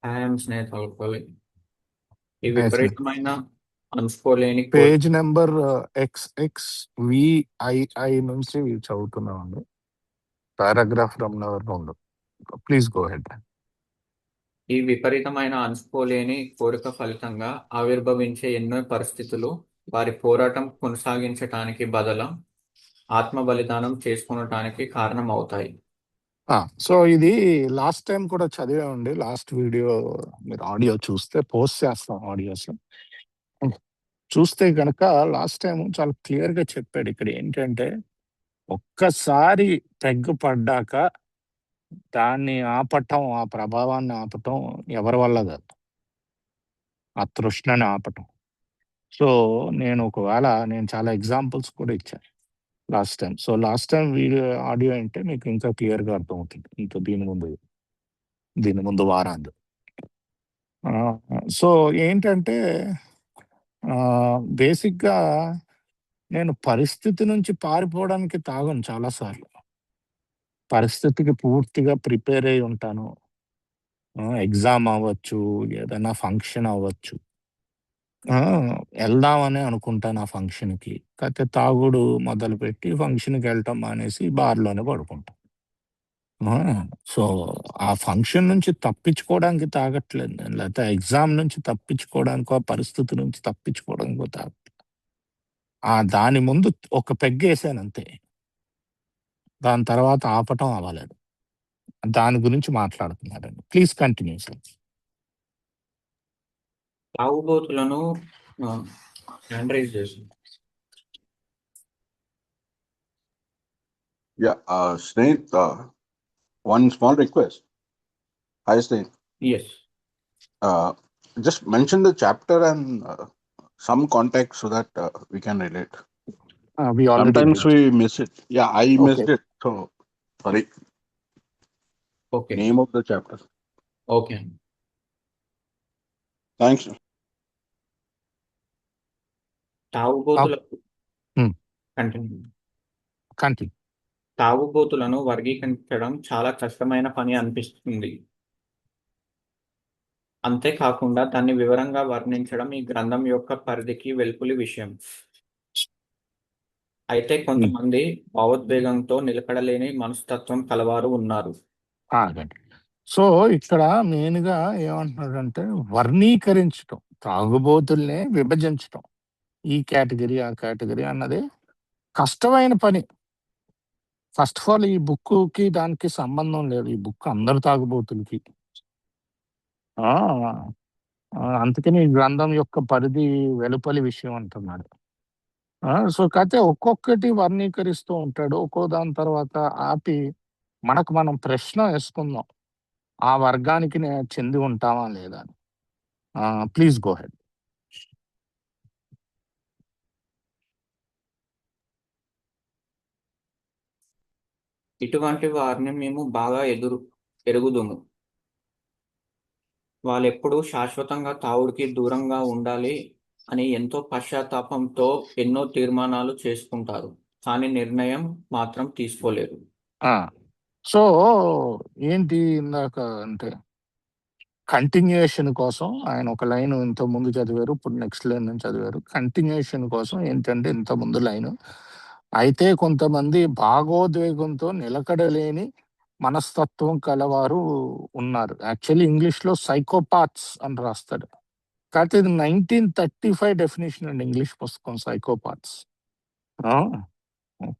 I'm స్నేహితులు ఈ Yes, విపరీతమైన అణుచుకోలేని పేజ్ నెంబర్ XXVII నుంచి చదువుతున్నామండి. Paragraph number 2. Please go head. ఈ విపరీతమైన అణుచుకోలేని కోరిక ఫలితంగా ఆవిర్భవించే ఎన్నో పరిస్థితులు వారి పోరాటం కొనసాగించటానికి బదులు ఆత్మ బలిదానం చేసుకొనటానికి కారణం అవుతాయి. సో ఇది లాస్ట్ టైం కూడా చదివామండి. లాస్ట్ వీడియో మీరు ఆడియో చూస్తే పోస్ట్ చేస్తాం ఆడియోస్. చూస్తే కనుక లాస్ట్ టైం చాలా క్లియర్గా చెప్పాడు. ఇక్కడ ఏంటంటే ఒక్కసారి తెగ్గు పడ్డాక దాన్ని ఆపటం, ఆ ప్రభావాన్ని ఆపటం ఎవరి వల్ల కాదు. ఆ తృష్ణని ఆపటం. సో నేను చాలా ఎగ్జాంపుల్స్ కూడా ఇచ్చాను last time. So last time video audio అంటే మీకు ఇంకా క్లియర్గా అర్థమవుతుంది. ఇంకా దీని ముందు వారాలు. సో ఏంటంటే బేసిక్గా నేను పరిస్థితి నుంచి పారిపోవడానికి తాగను చాలాసార్లు. పరిస్థితికి పూర్తిగా ప్రిపేర్ అయి ఉంటాను. ఎగ్జామ్ అవ్వచ్చు, ఏదైనా ఫంక్షన్ అవ్వచ్చు. వెళ్దామని అనుకుంటాను ఆ ఫంక్షన్‌కి. కాతే తాగుడు మొదలుపెట్టి ఫంక్షన్‌కి వెళ్ళటం మానేసి బార్‌లోనే పడుకుంటా. ఆ! సో, ఆ ఫంక్షన్ నుంచి తప్పించుకోవడానికి తాగట్లేదు నేను. లేతే ఎగ్జామ్ నుంచి తప్పించుకోవడానికో, పరిస్థితి నుంచి తప్పించుకోవడానికో దాని ముందు ఒక పెగ్గేసానంతే. దాని తర్వాత ఆపటం అవ్వలేదు. దాని గురించి మాట్లాడుతున్నారండి. Please continue sir. తాగుబోతులను హ్యాండ్ రైజ్ చేసి Yeah, Sneh, one small request. Hi, Sneh. Yes. Just mention the chapter and some context so that we can relate. We already Sometimes did. we miss it. Yeah, I missed Okay. it. So, sorry. Okay. Name of the chapter. Okay. Thanks. తాగుబోతులకు Hmm. Continue continue. తాగుబోతులను వర్గీకరించడం చాలా కష్టమైన పని అనిపిస్తుంది. అంతేకాకుండా దాన్ని వివరంగా వర్ణించడం ఈ గ్రంథం యొక్క పరిధికి వెలుపలి విషయం. అయితే కొంతమంది భావోద్వేగంతో నిలకడలేని మనస్తత్వం కలవారు ఉన్నారు. ఆగండి. సో ఇక్కడ మెయిన్‌గా ఏమంటున్నాడంటే వర్గీకరించటం, తాగుబోతుల్నే విభజించటం. ఈ కేటగరీ, ఆ కేటగరీ అన్నది కష్టమైన పని. ఫస్ట్ ఆఫ్ ఆల్ ఈ బుక్కుకి దానికి సంబంధం లేదు. ఈ బుక్ అందరు తాగుబోతులకి. ఆ! అందుకని ఈ గ్రంథం యొక్క పరిధి వెలుపలి విషయం అంటున్నాడు. సో కాతే ఒక్కొక్కటి వర్గీకరిస్తూ ఉంటాడు. ఒక్కో దాని తర్వాత ఆపి మనకు మనం ప్రశ్న వేసుకుందాం. ఆ వర్గానికి చెంది ఉంటామా లేదా అని. Please go head. ఇటువంటి వారిని మేము బాగా ఎరుగుదుము. వాళ్ళెప్పుడూ శాశ్వతంగా తావుడికి దూరంగా ఉండాలి అని ఎంతో పశ్చాత్తాపంతో ఎన్నో తీర్మానాలు చేసుకుంటారు. కానీ నిర్ణయం మాత్రం తీసుకోలేరు. సో ఏంటి ఇందాక అంటే కంటిన్యూయేషన్ కోసం ఆయన ఒక లైన్ ఇంత ముందు చదివారు, ఇప్పుడు నెక్స్ట్ లైన్ నుంచి చదివారు. కంటిన్యూయేషన్ కోసం ఏంటంటే ఇంత ముందు లైను అయితే కొంతమంది భాగోద్వేగంతో నిలకడలేని మనస్తత్వం కలవారు ఉన్నారు. యాక్చువల్లీ ఇంగ్లీష్లో సైకోపాత్స్ అని రాస్తాడు. కాకపోతే ఇది 1935 డెఫినేషన్ అండి ఇంగ్లీష్ పుస్తకం సైకోపాత్స్.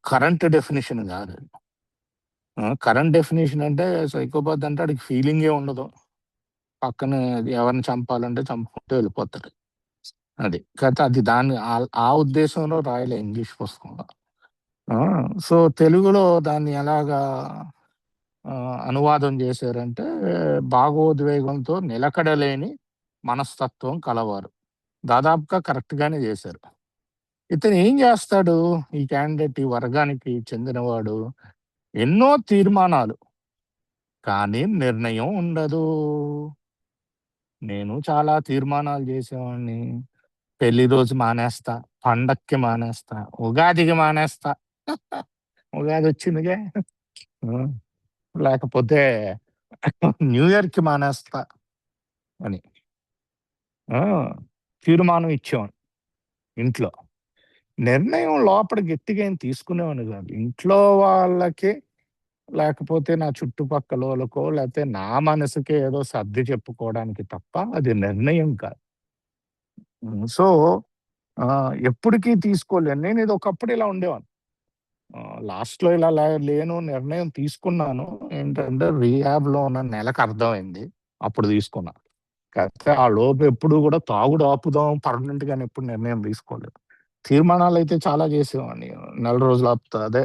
కరెంట్ డెఫినేషన్ కాదు. కరెంట్ డెఫినేషన్ అంటే సైకోపాత్ అంటే వాడికి ఫీలింగే ఉండదు. పక్కన ఎవరిని చంపాలంటే చంపుకుంటూ వెళ్ళిపోతాడు. అది కాకపోతే అది దాన్ని ఆ ఉద్దేశంలో రాయలే ఇంగ్లీష్ పుస్తకంలో. సో తెలుగులో దాన్ని ఎలాగా అనువాదం చేశారంటే భాగోద్వేగంతో నిలకడలేని మనస్తత్వం కలవారు. దాదాపుగా కరెక్ట్గానే చేశారు. ఇతను ఏం చేస్తాడు ఈ క్యాండిడేట్, ఈ వర్గానికి చెందినవాడు? ఎన్నో తీర్మానాలు కానీ నిర్ణయం ఉండదు. నేను చాలా తీర్మానాలు చేసేవాడిని. పెళ్లి రోజు మానేస్తా, పండక్కి మానేస్తా, ఉగాదికి మానేస్తా. ఉగాది వచ్చిందిగా. లేకపోతే న్యూ ఇయర్‌కి మానేస్తా. అని ఆ, తీర్మానం ఇచ్చేవాడిని ఇంట్లో. నిర్ణయం లోపల గట్టిగా ఏం తీసుకునేవాడిని కాదు. ఇంట్లో వాళ్ళకి, లేకపోతే నా చుట్టుపక్కలోళ్ళకో, లేకపోతే నా మనసుకే ఏదో సర్ది చెప్పుకోవడానికి తప్ప అది నిర్ణయం కాదు. సో ఎప్పటికీ తీసుకోలేను. నేను ఇది ఒకప్పుడు ఇలా ఉండేవాడిని. లాస్ట్‌లో ఇలా లేను, నిర్ణయం తీసుకున్నాను. ఏంటంటే రీహాబ్‌లో ఉన్న నెలకు అర్థమైంది. అప్పుడు తీసుకున్నా. కాకపోతే ఆ లోపు ఎప్పుడు కూడా తాగుడు ఆపుదాం పర్మనెంట్‌గాని ఎప్పుడు నిర్ణయం తీసుకోలేదు. తీర్మానాలైతే చాలా చేసేవాడిని. నెల రోజులు ఆపుతా, అదే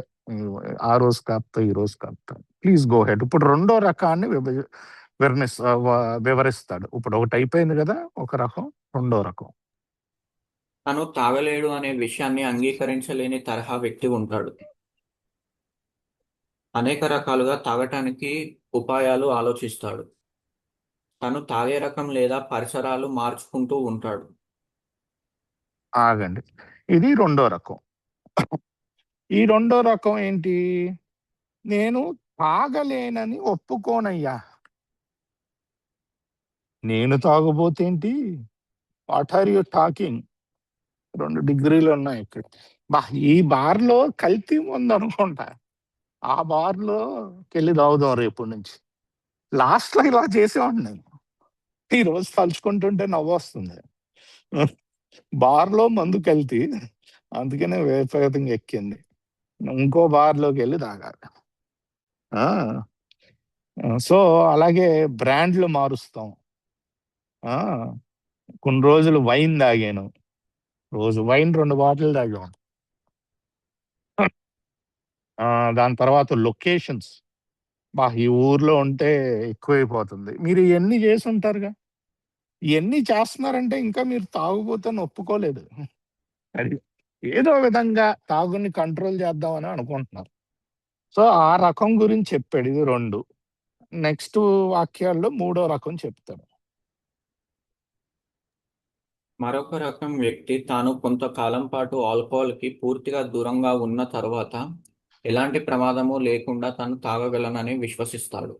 ఆ రోజుకి ఆపుతా, ఈ రోజుకి ఆపుతా. Please go head. ఇప్పుడు రెండో రకాన్ని వివరిస్తాడు. ఇప్పుడు ఒకటి అయిపోయింది కదా ఒక రకం, రెండో రకం. తను తాగలేడు అనే విషయాన్ని అంగీకరించలేని తరహా వ్యక్తి ఉంటాడు. అనేక రకాలుగా తాగటానికి ఉపాయాలు ఆలోచిస్తాడు. తను తాగే రకం లేదా పరిసరాలు మార్చుకుంటూ ఉంటాడు. ఆగండి. ఇది రెండో రకం. ఈ రెండో రకం ఏంటి? నేను తాగలేనని ఒప్పుకోనయ్యా. నేను తాగబోతేంటి? What are you talking? 2 డిగ్రీలు ఉన్నాయి ఇక్కడ. ఈ బార్‌లో కల్తీ ఉందనుకుంటా. ఆ బార్‌లోకెళ్ళి తాగుదాం రేపటి నుంచి. లాస్ట్‌లో ఇలా చేసేవాడిని నేను. ఈరోజు తలుచుకుంటుంటే నవ్వొస్తుంది. బార్‌లో మందు కల్తీ. అందుకనే విపరీతంగా ఎక్కింది. ఇంకో బార్‌లోకెళ్ళి తాగాలి. ఆ! సో, అలాగే బ్రాండ్‌లు మారుస్తాం. ఆ! కొన్ని రోజులు వైన్ తాగాను. రోజు వైన్ 2 బాటిల్ తాగేవాడిని. దాని తర్వాత లొకేషన్స్. ఈ ఊర్లో ఉంటే ఎక్కువైపోతుంది. మీరు ఇయన్నీ చేసుంటారుగా. ఇయన్నీ చేస్తున్నారంటే ఇంకా మీరు తాగుబోతని ఒప్పుకోలేదు. అది. ఏదో విధంగా తాగుడిని కంట్రోల్ చేద్దామని అనుకుంటున్నారు. సో, ఆ రకం గురించి చెప్పాడు. ఇది 2. నెక్స్ట్ వాక్యాల్లో మూడో రకం చెప్తాడు. మరొక రకం వ్యక్తి తాను కొంతకాలం పాటు ఆల్కహాల్‌కి పూర్తిగా దూరంగా ఉన్న తరువాత ఎలాంటి ప్రమాదమూ లేకుండా తాను తాగగలనని విశ్వసిస్తాడు.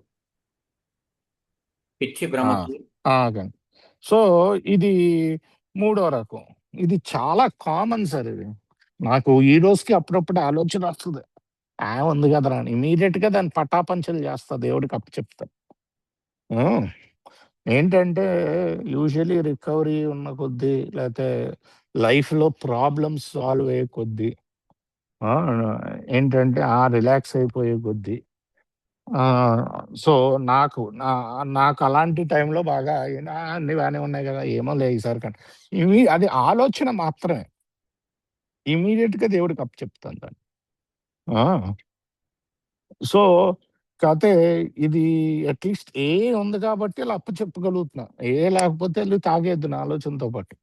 పిచ్చి ఆ! భ్రమతో ఆగండి. సో, ఇది మూడో రకం. ఇది చాలా కామన్ సార్ ఇది. నాకు ఈ రోజుకి అప్పుడప్పుడు ఆలోచనొస్తది. ఉంది కదరా అని. ఇమ్మీడియేట్‌గా దాన్ని పటాపంచలు చేస్తా. దేవుడికి అప్పచెప్తా. హ్మ్. ఏంటంటే యూజువల్లీ రికవరీ ఉన్న కొద్దీ, లేతే లైఫ్‌లో ప్రాబ్లమ్స్ సాల్వ్ అయ్యే కొద్దీ, ఆ! ఏంటంటే రిలాక్స్ అయిపోయే కొద్దీ, ఆహ్, సో, నాకు అలాంటి టైంలో బాగా అన్నీ బానే ఉన్నాయి గదా! ఏమోలే ఈసారి అది ఆలోచన మాత్రమే. ఇమ్మీడియేట్‌గా దేవుడికి అప్పచెప్తాను దాన్ని. ఆ! సో, కాతే ఇది అట్‌లీస్ట్ ఉంది కాబట్టి ఇలా అప్పచెప్పగలుగుతున్నా. లేకపోతే ఎళ్లి తాగేద్దు నా ఆలోచనతో పాటు.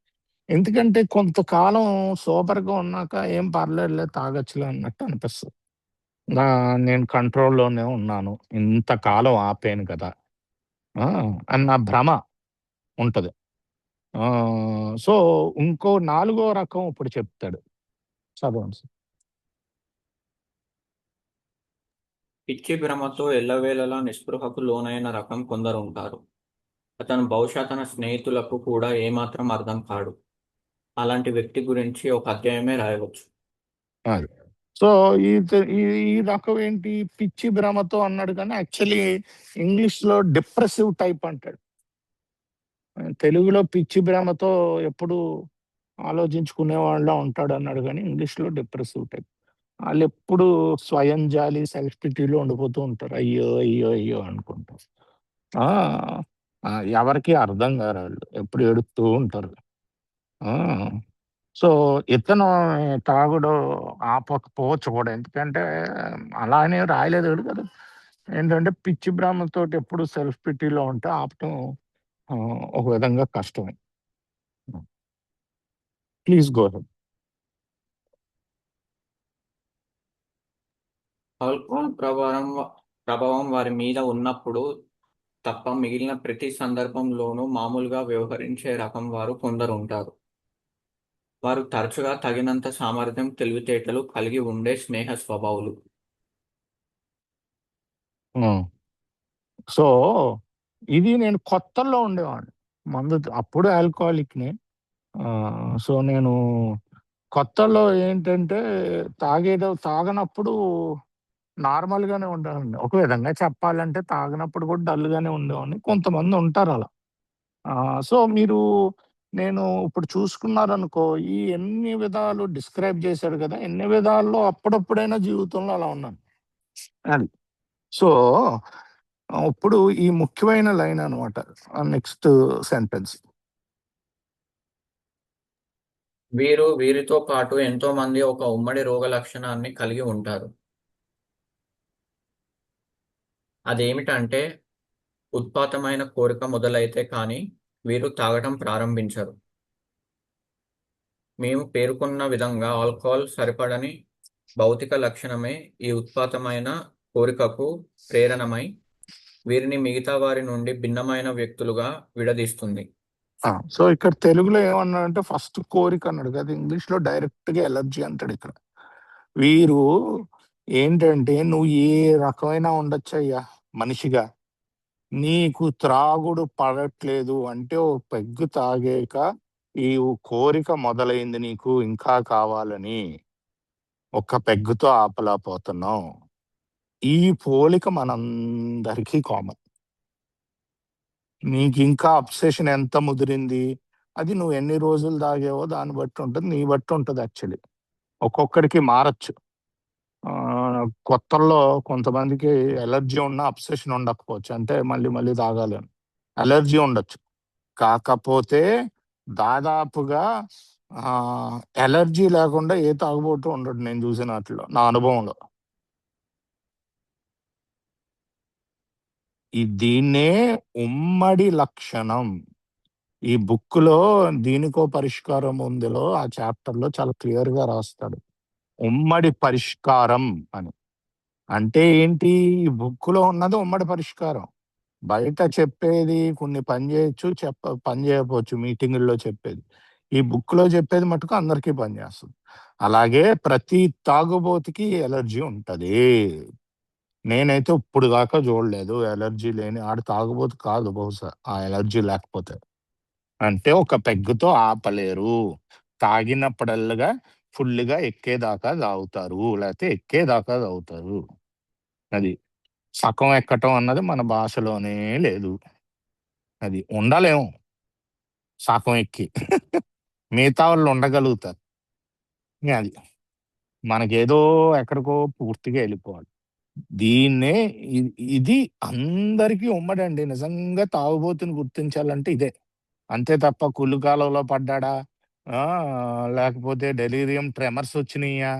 ఎందుకంటే కొంతకాలం సోబర్‌గా ఉన్నాక ఏం పర్లేదులే తాగొచ్చులే అన్నట్టు అనిపిస్తది. నేను కంట్రోల్‌లోనే ఉన్నాను. ఇంతకాలం ఆపాను కదా! ఆ! అన్న భ్రమ ఉంటది. సో, ఇంకో నాలుగో రకం ఇప్పుడు చెప్తాడు. చదవండి సార్. పిచ్చి భ్రమతో ఎల్లవేళలా నిస్పృహకు లోనైన రకం కొందరుంటారు. అతను బహుశా తన స్నేహితులకు కూడా ఏమాత్రం అర్థం కాడు. అలాంటి వ్యక్తి గురించి ఒక అధ్యాయమే రాయవచ్చు. అది. సో, ఈ ఈ రకం ఏంటి? పిచ్చి భ్రమతో అన్నాడు కానీ యాక్చువల్లీ ఇంగ్లీష్‌లో డిప్రెసివ్ టైప్ అంటాడు. తెలుగులో పిచ్చి భ్రమతో ఎప్పుడు ఆలోచించుకునేవాడిలా ఉంటాడన్నాడు గానీ, ఇంగ్లీష్‌లో డిప్రెసివ్ టైప్. ఆళ్ళెప్పుడు స్వయం జాలి, సెల్ఫ్ పిటీలో ఉండిపోతూ ఉంటారు. అయ్యో! అయ్యో! అయ్యో! అనుకుంటూ. ఆ! ఎవరికీ అర్థం గారాళ్ళు. ఎప్పుడు ఏడుత్తూ ఉంటారు. ఆ! సో, ఇతను తాగుడు ఆపకపోవచ్చు కూడా. ఎందుకంటే అలా అని రాయలేదు కదా! ఏంటంటే పిచ్చి భ్రమతోటి ఎప్పుడు సెల్ఫ్ పిటీలో ఉంటే ఆపటం ఒక విధంగా కష్టమే. Please go head. ఆల్కహాల్ ప్రభావం వారి మీద ఉన్నప్పుడు తప్ప మిగిలిన ప్రతి సందర్భంలోనూ మామూలుగా వ్యవహరించే రకం వారు కొందరుంటారు. వారు తరచుగా తగినంత సామర్థ్యం, తెలివితేటలు కలిగి ఉండే స్నేహ స్వభావులు. హ్మ్. సో, ఇది నేను కొత్తల్లో ఉండేవాడిని. మందు అప్పుడు ఆల్కహాలిక్‌నే. సో, నేను కొత్తలో ఏంటంటే తాగనప్పుడు నార్మల్‌గానే ఉంటానండి. ఒక విధంగా చెప్పాలంటే తాగనప్పుడు కూడా డల్‌గానే ఉండేవాడిని. కొంతమంది ఉంటారలా. సో, నేను ఇప్పుడు చూసుకున్నారనుకో, ఈ ఎన్ని విధాలు డిస్క్రైబ్ చేశాడు కదా! ఎన్ని విధాల్లో అప్పుడప్పుడైనా జీవితంలో అలా ఉన్నాను. అది. సో, ఇప్పుడు ఈ ముఖ్యమైన లైన్ అనమాట. Next sentence. వీరితో పాటు ఎంతో మంది ఒక ఉమ్మడి రోగ లక్షణాన్ని కలిగి ఉంటారు. అదేమిటంటే ఉత్పాతమైన కోరిక మొదలైతే కానీ వీరు తాగటం ప్రారంభించరు. మేము పేర్కొన్న విధంగా ఆల్కహాల్ సరిపడని భౌతిక లక్షణమే ఈ ఉత్పాతమైన కోరికకు ప్రేరణమై వీరిని మిగతా వారి నుండి భిన్నమైన వ్యక్తులుగా విడదీస్తుంది. సో, ఇక్కడ తెలుగులో ఏమన్నాడంటే ఫస్ట్ కోరిక అన్నాడు కదా! ఇంగ్లీష్‌లో డైరెక్ట్‌గా ఎలర్జీ అంటాడు ఇక్కడ. వీరు ఏంటంటే నువ్వు ఏ రకమైనా ఉండొచ్చయ్యా మనిషిగా. నీకు త్రాగుడు పడట్లేదు అంటే ఓ పెగ్గు తాగాక ఈ కోరిక మొదలైంది నీకు ఇంకా కావాలని. ఒక్క పెగ్గుతో ఆపలేకపోతున్నావు. ఈ పోలిక మనందరికీ కామన్. నీకింకా అబ్సెషన్ ఎంత ముదిరింది, అది నువ్వు ఎన్ని రోజులు తాగావో దాన్ని బట్టి ఉంటది. నీ బట్టి ఉంటది యాక్చువల్లీ. ఒక్కొక్కడికి మారొచ్చు. కొత్తల్లో కొంతమందికి అలర్జీ ఉన్నా అబ్సెషన్ ఉండకపోవచ్చు. అంటే మళ్ళీ మళ్ళీ తాగాలని. అలర్జీ ఉండొచ్చు. కాకపోతే దాదాపుగా అలర్జీ లేకుండా ఏ తాగుబోతు ఉండడు నేను చూసిన వాటిలో నా అనుభవంలో. దీన్నే ఉమ్మడి లక్షణం. ఈ బుక్‌లో దీనికో పరిష్కారం ఉందిలో ఆ చాప్టర్‌లో చాలా క్లియర్‌గా రాస్తాడు. ఉమ్మడి పరిష్కారం అని. అంటే ఏంటి? ఈ బుక్‌లో ఉన్నది ఉమ్మడి పరిష్కారం. బయట చెప్పేది కొన్ని పని చేయొచ్చు, పని చేయకపోవచ్చు మీటింగుల్లో చెప్పేది. ఈ బుక్‌లో చెప్పేది మటుకు అందరికీ పనిచేస్తది. అలాగే ప్రతి తాగుబోతుకి ఎలర్జీ ఉంటది. నేనైతే ఇప్పుడు దాకా చూడలేదు ఎలర్జీ లేని ఆడు తాగుబోతు కాదు బహుశా ఆ ఎలర్జీ లేకపోతే. అంటే ఒక పెగ్గుతో ఆపలేరు. తాగినప్పుడల్లా ఫుల్లుగా ఎక్కేదాకా తాగుతారు. లేతే ఎక్కేదాకా తాగుతారు. అది. సగం ఎక్కటం అన్నది మన భాషలోనే లేదు. అది. ఉండలేము సగం ఎక్కి. మిగతా వాళ్ళు ఉండగలుగుతారు. అది. మనకేదో ఎక్కడికో పూర్తిగా వెళ్ళిపోవాలి. దీన్నే ఇది అందరికీ ఉమ్మడండి. నిజంగా తాగుబోతుని గుర్తించాలంటే ఇదే. అంతే తప్ప కుళ్ళు కాలువలో పడ్డాడా? లేకపోతే డెలీరియం ట్రెమర్స్ వచ్చినియా?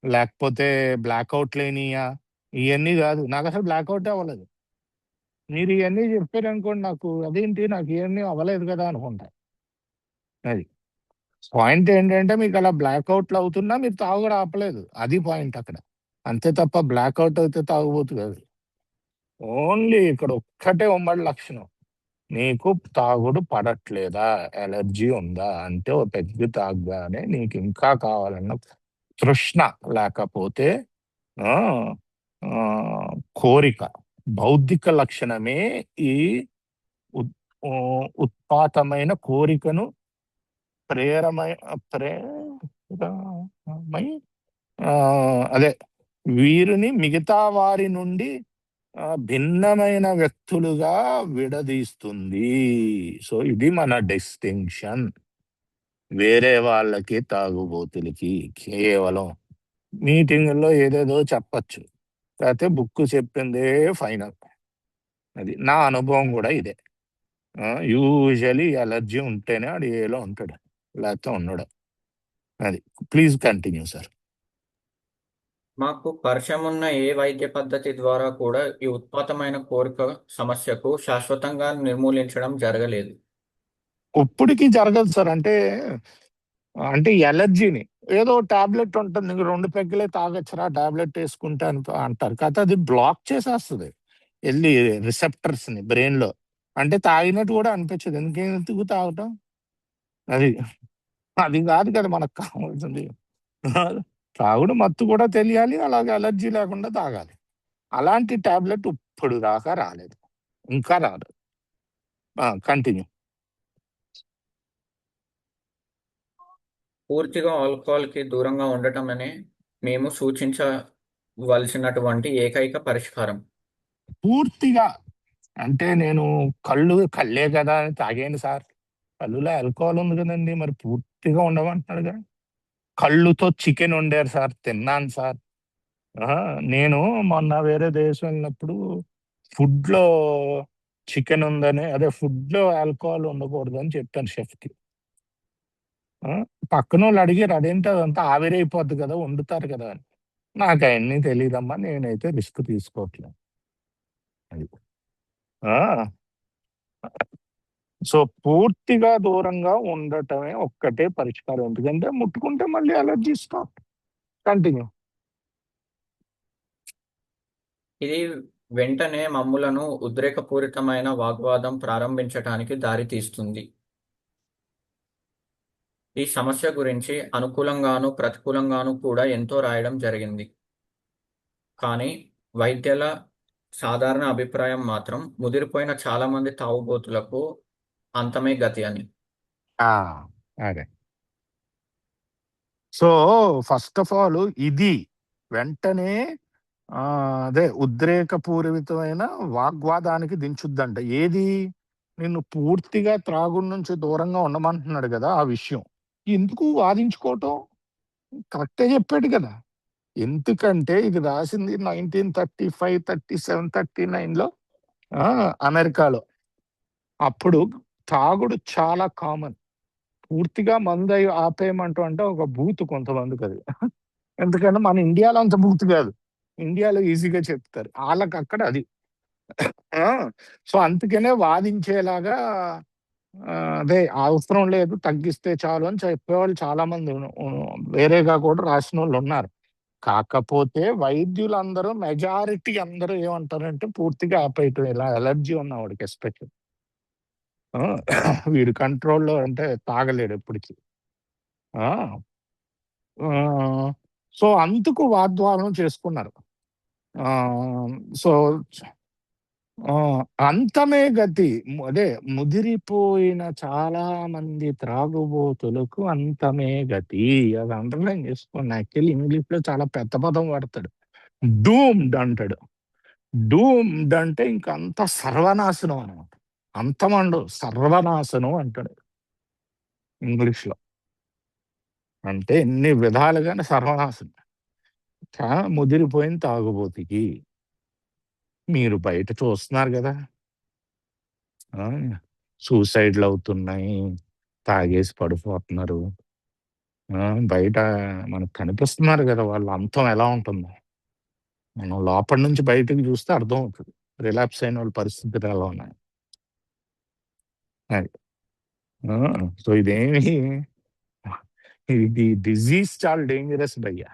లేకపోతే బ్లాకౌట్‌లయినియా? ఇయన్నీ గాదు. నాకసలు బ్లాకౌటే అవ్వలేదు. మీరు ఇయన్నీ చెప్పారనుకోండి నాకు అదేంటి నాకు ఇయన్నీ అవ్వలేదు గదా! అనుకుంటా. అది. పాయింట్ ఏంటంటే మీకలా బ్లాకౌట్‌లు అవుతున్నా మీరు తాగుడు ఆపలేదు. అది పాయింట్ అక్కడ. అంతే తప్ప బ్లాకౌట్ అయితే తాగుబోతు కాదు. ఓన్లీ ఇక్కడ ఒక్కటే ఉమ్మడి లక్షణం. నీకు తాగుడు పడట్లేదా? అలర్జీ ఉందా? అంటే ఓ పెగ్గు తాగగానే నీకింకా కావాలన్న తృష్ణ లేకపోతే ఆ! కోరిక. బౌద్ధిక లక్షణమే ఈ ఉత్ ఉత్పాతమైన కోరికను ప్రేరమై ప్రేరమై అదే వీరిని మిగతా వారి నుండి భిన్నమైన వ్యక్తులుగా విడదీస్తుంది. సో, ఇది మన డిస్టింక్షన్. వేరే వాళ్ళకి, తాగుబోతులకి కేవలం మీటింగుల్లో ఏదేదో చెప్పచ్చు. కాతే బుక్కు చెప్పిందే ఫైనల్. అది. నా అనుభవం గూడా ఇదే. యూజువల్లీ అలర్జీ ఉంటేనే ఆడు ఏలో ఉంటాడు. లేతే ఉండడు. అది. Please continue sir. మాకు పరిచయమున్న ఏ వైద్య పద్ధతి ద్వారా కూడా ఈ ఉత్పాతమైన కోరిక సమస్యకు శాశ్వతంగా నిర్మూలించడం జరగలేదు. ఇప్పటికి జరగదు సార్. అంటే ఎలర్జీని ఏదో టాబ్లెట్ ఉంటుంది. ఇంక 2 పెగ్గులే తాగొచ్చురా టాబ్లెట్ యేసుకుంటే అంటారు. కాతే అది బ్లాక్ చేసేస్తది. ఎళ్లి రిసెప్టర్స్‌ని బ్రెయిన్‌లో. అంటే తాగినట్టు గూడా అనిపించదు. ఇంకెందుకు తాగటం? అది. అది గాదు కదా మనకు కావాల్సింది. తాగుడు మత్తు కూడా తెలియాలి. అలాగే అలర్జీ లేకుండా తాగాలి. అలాంటి టాబ్లెట్ ఇప్పుడు దాకా రాలేదు. ఇంకా రాదు. కంటిన్యూ. పూర్తిగా ఆల్కహాల్కి దూరంగా ఉండటమనే మేము సూచించవలసినటువంటి ఏకైక పరిష్కారం. పూర్తిగా అంటే నేను కళ్ళే కదా అని తాగాను సార్. కళ్ళులో ఆల్కహాల్ ఉంది కదండి, మరి పూర్తిగా ఉండమంటున్నాడు కదా. కళ్ళుతో చికెన్ వండారు సార్, తిన్నాను సార్. నేను మొన్న వేరే దేశం వెళ్ళినప్పుడు ఫుడ్లో చికెన్ ఉందని, అదే ఫుడ్లో ఆల్కహాల్ ఉండకూడదు అని చెప్పాను షెఫ్కి. పక్కన వాళ్ళు అడిగారు, అదేంటి అదంతా ఆవిరైపోద్ది కదా, వండుతారు కదా అని. నాకు అవన్నీ తెలియదమ్మా, నేనైతే రిస్క్ తీసుకోవట్లేదు. అది సో పూర్తిగా దూరంగా ఉండటమే ఒక్కటే పరిష్కారం, ఎందుకంటే ముట్టుకుంటే మళ్ళీ అలర్జీ స్టార్ట్. కంటిన్యూ. ఇది వెంటనే మమ్ములను ఉద్రేకపూరితమైన వాగ్వాదం ప్రారంభించటానికి దారి తీస్తుంది. ఈ సమస్య గురించి అనుకూలంగాను ప్రతికూలంగాను కూడా ఎంతో రాయడం జరిగింది. కానీ వైద్యుల సాధారణ అభిప్రాయం మాత్రం ముదిరిపోయిన చాలా మంది తాగుబోతులకు అంతమే గతి అని. అదే. సో ఫస్ట్ ఆఫ్ ఆల్ ఇది వెంటనే అదే ఉద్రేకపూరితమైన వాగ్వాదానికి దించుద్దంట. ఏది? నిన్ను పూర్తిగా త్రాగుడు నుంచి దూరంగా ఉండమంటున్నాడు కదా, ఆ విషయం. ఎందుకు వాదించుకోవటం? కరెక్టే చెప్పాడు కదా. ఎందుకంటే ఇది రాసింది 1935, 37, 39లో అమెరికాలో. అప్పుడు తాగుడు చాలా కామన్. పూర్తిగా మందు ఆపేయమంటూ అంటే ఒక బూత్ కొంతమందికి అది. ఎందుకంటే మన ఇండియాలో అంత బూత్ కాదు. ఇండియాలో ఈజీగా చెప్తారు, వాళ్ళకి అక్కడ అది. సో అందుకనే వాదించేలాగా అదే అవసరం లేదు, తగ్గిస్తే చాలు అని చెప్పేవాళ్ళు చాలా మంది వేరేగా కూడా రాసిన వాళ్ళు ఉన్నారు. కాకపోతే వైద్యులందరూ మెజారిటీ అందరూ ఏమంటారంటే పూర్తిగా ఆపేయటం, ఇలా ఎలర్జీ ఉన్నవాడికి ఎస్పెషల్. వీడు కంట్రోల్లో అంటే తాగలేడు ఎప్పటికీ. సో అందుకు వాగ్వాదం చేసుకున్నారు. సో అంతమే గతి. అదే ముదిరిపోయిన చాలా మంది త్రాగుబోతులకు అంతమే గతి. అది అండర్లైన్ చేసుకోండి. యాక్చువల్లీ ఇంగ్లీష్ లో చాలా పెద్ద పదం వాడతాడు, డూమ్డ్ అంటాడు. డూమ్డ్ అంటే ఇంక అంత సర్వనాశనం అనమాట. అంతమండు సర్వనాశనం అంటాడు ఇంగ్లీష్ లో. అంటే ఎన్ని విధాలుగానే సర్వనాశనం. ముదిరిపోయిన తాగుబోతికి మీరు బయట చూస్తున్నారు కదా, సూసైడ్లు అవుతున్నాయి, తాగేసి పడిపోతున్నారు. బయట మనకు కనిపిస్తున్నారు కదా వాళ్ళ అంతం ఎలా ఉంటుందో. మనం లోపల నుంచి బయటకు చూస్తే అర్థం అవుతుంది రిలాప్స్ అయిన వాళ్ళ పరిస్థితులు ఎలా ఉన్నాయి. అది సో ఇదేమి, ఇది డిజీజ్ చాలా డేంజరస్ భయ్యా.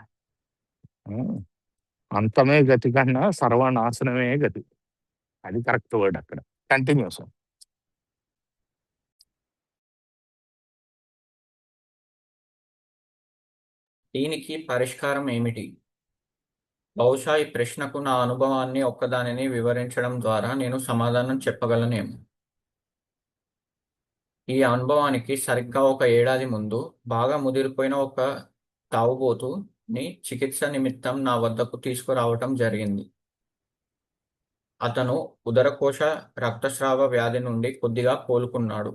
అంతమే గతి కన్నా సర్వనాశనమే గతి. అది కరెక్ట్ వర్డ్ అక్కడ. Continue sir. దీనికి పరిష్కారం ఏమిటి? బహుశా ఈ ప్రశ్నకు నా అనుభవాన్ని ఒక్కదానిని వివరించడం ద్వారా నేను సమాధానం చెప్పగలనేమో. ఈ అనుభవానికి సరిగ్గా 1 ఏడాది ముందు బాగా ముదిరిపోయిన ఒక తాగుబోతుని చికిత్స నిమిత్తం నా వద్దకు తీసుకురావటం జరిగింది. అతను ఉదరకోశ రక్తస్రావ వ్యాధి నుండి కొద్దిగా కోలుకున్నాడు.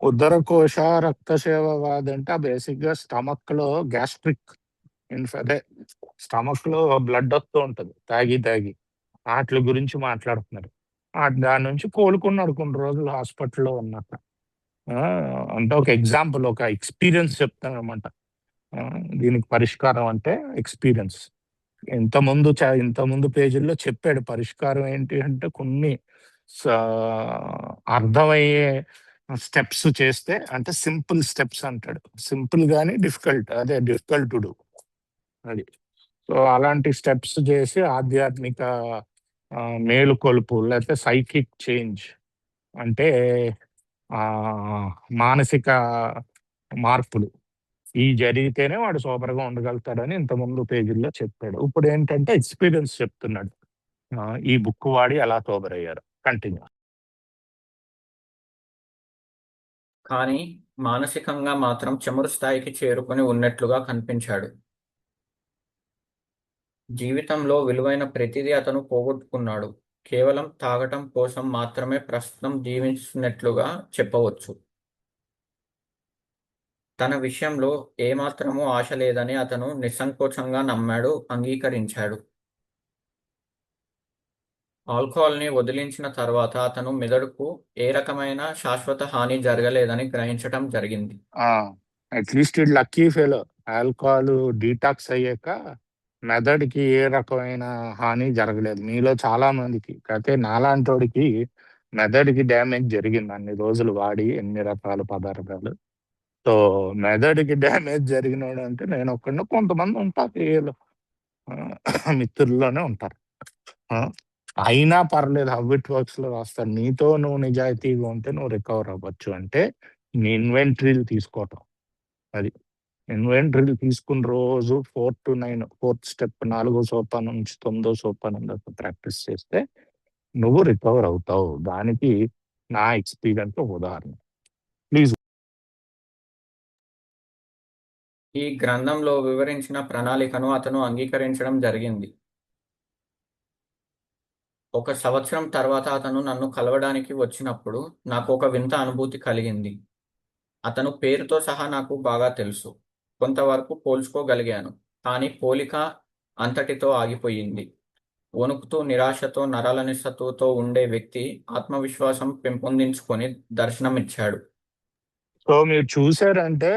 ఉదరకోశ రక్తసేవ వ్యాధి అంటే బేసిక్ గా స్టమక్ లో గ్యాస్ట్రిక్ అదే స్టమక్ లో బ్లడ్ వస్తూ ఉంటది తాగి వాటి గురించి మాట్లాడుతున్నారు. దాని నుంచి కోలుకున్నాడు కొన్ని రోజులు హాస్పిటల్లో ఉన్నట్టు. అంటే ఒక ఎగ్జాంపుల్, ఒక ఎక్స్పీరియన్స్ చెప్తాను అనమాట. దీనికి పరిష్కారం అంటే ఎక్స్పీరియన్స్. ఇంతకుముందు పేజీల్లో చెప్పాడు పరిష్కారం ఏంటి అంటే కొన్ని అర్థమయ్యే స్టెప్స్ చేస్తే, అంటే సింపుల్ స్టెప్స్ అంటాడు. సింపుల్ గానీ డిఫికల్ట్, అదే డిఫికల్ట్ టు డూ అది. సో అలాంటి స్టెప్స్ చేసి ఆధ్యాత్మిక మేలుకొలుపు లేకపోతే సైకిక్ చేంజ్ అంటే మానసిక మార్పులు ఈ జరిగితేనే వాడు సూపర్గా ఉండగలుగుతాడని ఇంతకుముందు పేజీల్లో చెప్పాడు. ఇప్పుడు ఏంటంటే ఎక్స్పీరియన్స్ చెప్తున్నాడు. ఈ బుక్ వాడి ఎలా సోబర్ అయ్యారు. కంటిన్యూ. కానీ మానసికంగా మాత్రం చమురు స్థాయికి చేరుకొని ఉన్నట్లుగా కనిపించాడు. జీవితంలో విలువైన ప్రతిదీ అతను పోగొట్టుకున్నాడు. కేవలం తాగటం కోసం మాత్రమే ప్రస్తుతం జీవిస్తున్నట్లుగా చెప్పవచ్చు. తన విషయంలో ఏమాత్రమూ ఆశ లేదని అతను నిస్సంకోచంగా నమ్మాడు, అంగీకరించాడు. ఆల్కహాల్ని వదిలించిన తర్వాత అతను మెదడుకు ఏ రకమైన శాశ్వత హాని జరగలేదని గ్రహించటం జరిగింది. At least lucky fellow. Alcohol detox అయ్యాక మెదడుకి ఏ రకమైన హాని జరగలేదు. మీలో చాలా మందికి, అయితే నాలాంటోడికి మెదడుకి డ్యామేజ్ జరిగింది అన్ని రోజులు వాడి ఎన్ని రకాల పదార్థాలు. సో మెదడుకి డ్యామేజ్ జరిగినోడు అంటే నేను ఒక్కడిని, కొంతమంది ఉంటారు వీళ్ళు, మిత్రుల్లోనే ఉంటారు. ఆ, అయినా పర్లేదు, హౌ ఇట్ వర్క్స్ లో రాస్తాడు. నీతో నువ్వు నిజాయితీగా ఉంటే నువ్వు రికవర్ అవ్వచ్చు. అంటే నీ ఇన్వెంటరీలు తీసుకోవటం. అది ఇన్వెంటరీలు తీసుకున్న రోజు 4 to 9, 4th స్టెప్, 4వ సోపానం నుంచి 9వ సోపానం దాకా ప్రాక్టీస్ చేస్తే నువ్వు రికవర్ అవుతావు. దానికి నా ఎక్స్పీరియన్స్ ఒక ఉదాహరణ. ప్లీజ్. ఈ గ్రంథంలో వివరించిన ప్రణాళికను అతను అంగీకరించడం జరిగింది. 1 సంవత్సరం తర్వాత అతను నన్ను కలవడానికి వచ్చినప్పుడు నాకు ఒక వింత అనుభూతి కలిగింది. అతను పేరుతో సహా నాకు బాగా తెలుసు. కొంతవరకు పోల్చుకోగలిగాను. కానీ పోలిక అంతటితో ఆగిపోయింది. వణుకుతూ, నిరాశతో, నరాలనిస్సతుతో ఉండే వ్యక్తి ఆత్మవిశ్వాసం పెంపొందించుకొని దర్శనమిచ్చాడు. సో మీరు చూసారంటే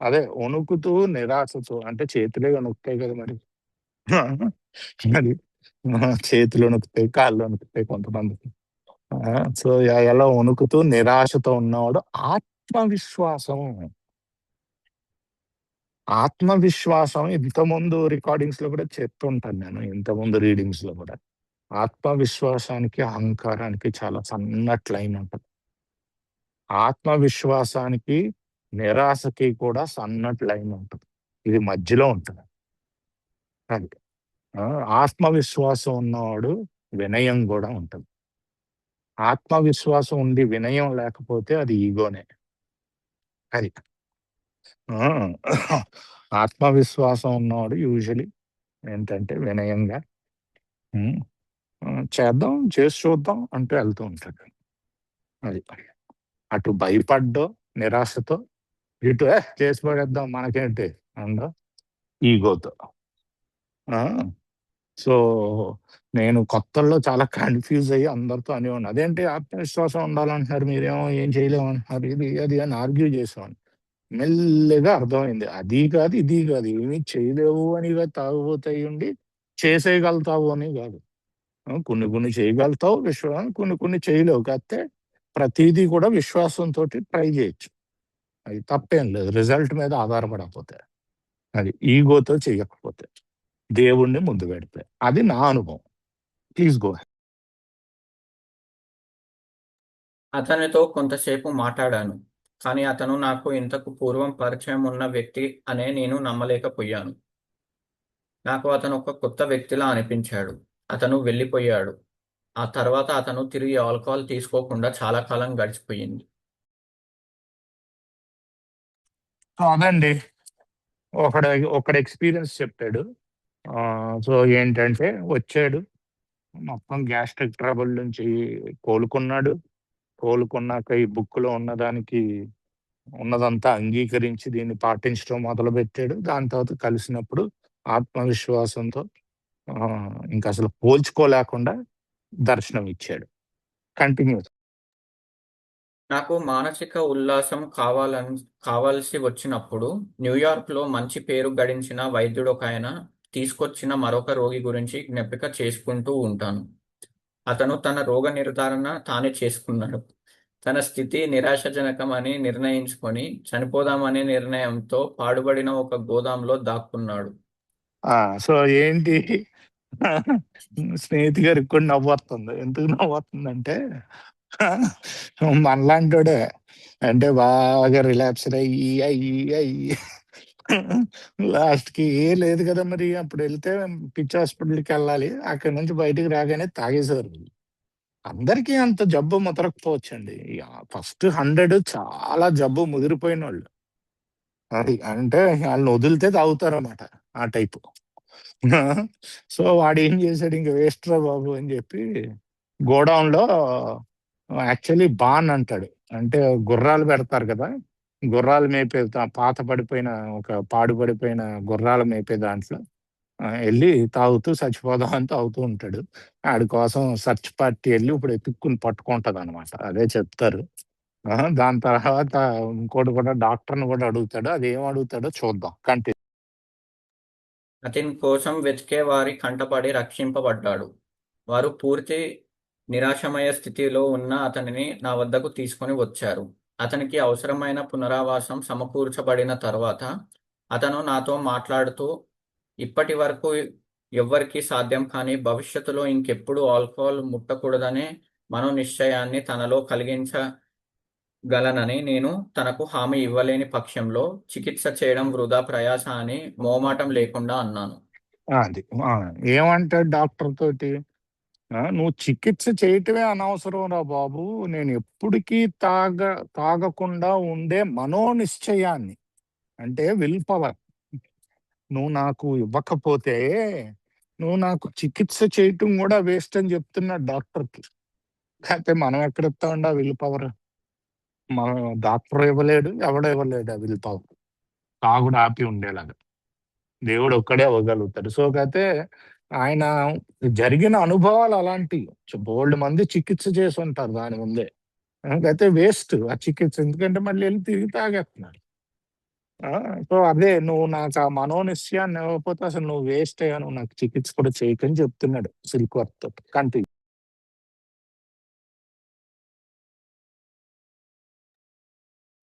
అదే వణుకుతూ నిరాశతో, అంటే చేతులే వణుకుతాయి కదా మరి. మరి చేతులు వణుకుతాయి, కాళ్ళు వణుకుతాయి కొంతమందికి. సో ఎలా వణుకుతూ నిరాశతో ఉన్నవాడు ఆత్మవిశ్వాసం. ఆత్మవిశ్వాసం ఇంతకుముందు రికార్డింగ్స్ లో కూడా చెప్తుంటాను నేను, ఇంతకుముందు రీడింగ్స్ లో కూడా. ఆత్మవిశ్వాసానికి అహంకారానికి చాలా సన్నటి లైన్ ఉంటుంది. ఆత్మవిశ్వాసానికి నిరాశకి కూడా సన్నటి లైన్ ఉంటుంది. ఇది మధ్యలో ఉంటుంది. అది ఆత్మవిశ్వాసం ఉన్నవాడు వినయం కూడా ఉంటుంది. ఆత్మవిశ్వాసం ఉండి వినయం లేకపోతే అది ఈగోనే. అది ఆత్మవిశ్వాసం ఉన్నవాడు యూజువలీ ఏంటంటే వినయంగా చేద్దాం, చేసి చూద్దాం అంటూ వెళ్తూ ఉంటాడు. అది అటు భయపడ్డో నిరాశతో, ఇటు చేసి పడేద్దాం మనకేంటి అందో ఈగోతో. సో నేను కొత్తల్లో చాలా కన్ఫ్యూజ్ అయ్యి అందరితో అనేవాడిని, అదేంటి ఆత్మవిశ్వాసం ఉండాలంటున్నారు, మీరేమో ఏం చేయలేము అంటున్నారు, ఇది అది అని ఆర్గ్యూ చేసేవాడిని. మెల్లగా అర్థమైంది, అది కాదు ఇది కాదు, ఏమీ చేయలేవు అని తాగుబోతాయి ఉండి చేసేయగలుగుతావు అని కాదు. కొన్ని కొన్ని చేయగలుగుతావు కొన్ని కొన్ని చేయలేవు. కాకపోతే ప్రతిదీ కూడా విశ్వాసంతో ట్రై చేయొచ్చు. అది తప్పేం లేదు, రిజల్ట్ మీద ఆధారపడకపోతే. అది ఈగోతో చేయకపోతే, దేవుణ్ణి ముందు పెడితే. అది నా అనుభవం. Please go. అతనితో కొంతసేపు మాట్లాడాను. కానీ అతను నాకు ఇంతకు పూర్వం పరిచయం ఉన్న వ్యక్తి అనే నేను నమ్మలేకపోయాను. నాకు అతను ఒక కొత్త వ్యక్తిలా అనిపించాడు. అతను వెళ్ళిపోయాడు. ఆ తర్వాత అతను తిరిగి ఆల్కహాల్ తీసుకోకుండా చాలా కాలం గడిచిపోయింది. సో అదండి, ఒకడు ఎక్స్పీరియన్స్ చెప్పాడు. సో ఏంటంటే వచ్చాడు, మొత్తం గ్యాస్ట్రిక్ ట్రబుల్ నుంచి కోలుకున్నాడు. కోలుకున్నాక ఈ బుక్లో ఉన్నదానికి ఉన్నదంతా అంగీకరించి దీన్ని పాటించడం మొదలుపెట్టాడు. దాని తర్వాత కలిసినప్పుడు ఆత్మవిశ్వాసంతో ఇంకా అసలు పోల్చుకోలేకుండా దర్శనం ఇచ్చాడు. కంటిన్యూ. నాకు మానసిక ఉల్లాసం కావాల్సి వచ్చినప్పుడు న్యూయార్క్లో మంచి పేరు గడించిన వైద్యుడొకాయన తీసుకొచ్చిన మరొక రోగి గురించి జ్ఞాపిక చేసుకుంటూ ఉంటాను. అతను తన రోగ నిర్ధారణ తానే చేసుకున్నాడు. తన స్థితి నిరాశాజనకమని నిర్ణయించుకొని చనిపోదామనే నిర్ణయంతో పాడుబడిన ఒక గోదాంలో దాక్కున్నాడు. సో ఏంటి, స్నేహితు గారికి కూడా నవ్వుతుంది. ఎందుకు నవ్వుతుందంటే మనలాంటోడే, అంటే బాగా రిలాక్స్డ్ అయ్యి అయ్యి లాస్ట్కి ఏ లేదు కదా మరి. అప్పుడు వెళ్తే పిచ్చి హాస్పిటల్కి వెళ్ళాలి, అక్కడి నుంచి బయటికి రాగానే తాగేసేవారు. అందరికీ అంత జబ్బు ముదరకపోవచ్చండి. ఫస్ట్ 100 చాలా జబ్బు ముదిరిపోయినోళ్ళు. అది. అంటే ఆళ్ళని వదిలితే తాగుతారన్నమాట. ఆ టైపు. సో, వాడేం చేశాడు, ఇంక వేస్ట్‌రా బాబు అని చెప్పి గోడౌన్‌లో యాక్చువల్లీ బాన్ అంటాడు. అంటే గుర్రాలు పెడతారు కదా! గుర్రాలు మేపే పాత పడిపోయిన ఒక పాడుపడిపోయిన గుర్రాలు మేపే దాంట్లో ఎళ్లి తాగుతూ చచ్చిపోదాం అని తాగుతూ ఉంటాడు. ఆడి కోసం సెర్చ్ పార్టీ ఎళ్లి ఇప్పుడు ఎతుక్కుని పట్టుకుంటదనమాట. అదే చెప్తారు. దాని తర్వాత ఇంకోటి కూడా డాక్టర్‌ని కూడా అడుగుతాడు. అదేం అడుగుతాడో చూద్దాం. అతని కోసం వెతికే వారి కంటపడి రక్షింపబడ్డాడు. వారు పూర్తి నిరాశమయ స్థితిలో ఉన్న అతనిని నా వద్దకు తీసుకొని వచ్చారు. అతనికి అవసరమైన పునరావాసం సమకూర్చబడిన తర్వాత అతను నాతో మాట్లాడుతూ, ఇప్పటి వరకు ఎవ్వరికీ సాధ్యం కాని భవిష్యత్తులో ఇంకెప్పుడు ఆల్కహాల్ ముట్టకూడదనే మనోనిశ్చయాన్ని తనలో కలిగించగలనని నేను తనకు హామీ ఇవ్వలేని పక్షంలో చికిత్స చేయడం వృధా ప్రయాస అని మోమాటం లేకుండా అన్నాను. అది. ఏమంటాడు డాక్టర్ తోటి? "నువ్వు చికిత్స చేయటమే అనవసరం రా బాబు. నేను ఎప్పటికీ తాగకుండా ఉండే మనోనిశ్చయాన్ని, అంటే విల్ పవర్ నువ్వు నాకు ఇవ్వకపోతే, నువ్వు నాకు చికిత్స చేయటం కూడా వేస్ట్" అని చెప్తున్నాడు డాక్టర్‌కి. కాకపోతే మనం ఎక్కడిస్తామండి ఆ విల్ పవర్? మనం డాక్టర్ ఇవ్వలేడు, ఎవడు ఇవ్వలేడు ఆ విల్ పవర్. తాగుడు ఆపి ఉండేలాగా. దేవుడు ఒక్కడే ఇవ్వగలుగుతాడు. సో, కాతే ఆయన జరిగిన అనుభవాలు అలాంటియి. బోలెడు మంది చికిత్స చేసుంటారు దాని ముందే. కాతే వేస్ట్ ఆ చికిత్స. ఎందుకంటే మళ్ళీ ఎళ్లి తిరిగి తాగేస్తున్నారు. ఆ! సో, అదే నువ్వు నాకు ఆ మనోనిశ్చయాన్ని ఇవ్వకపోతే అసలు నువ్వు వేస్టే, నువ్వు నాకు చికిత్స కూడా చేయకని చెప్తున్నాడు సిల్క్ వర్త్ తోటి. కంటిన్యూ.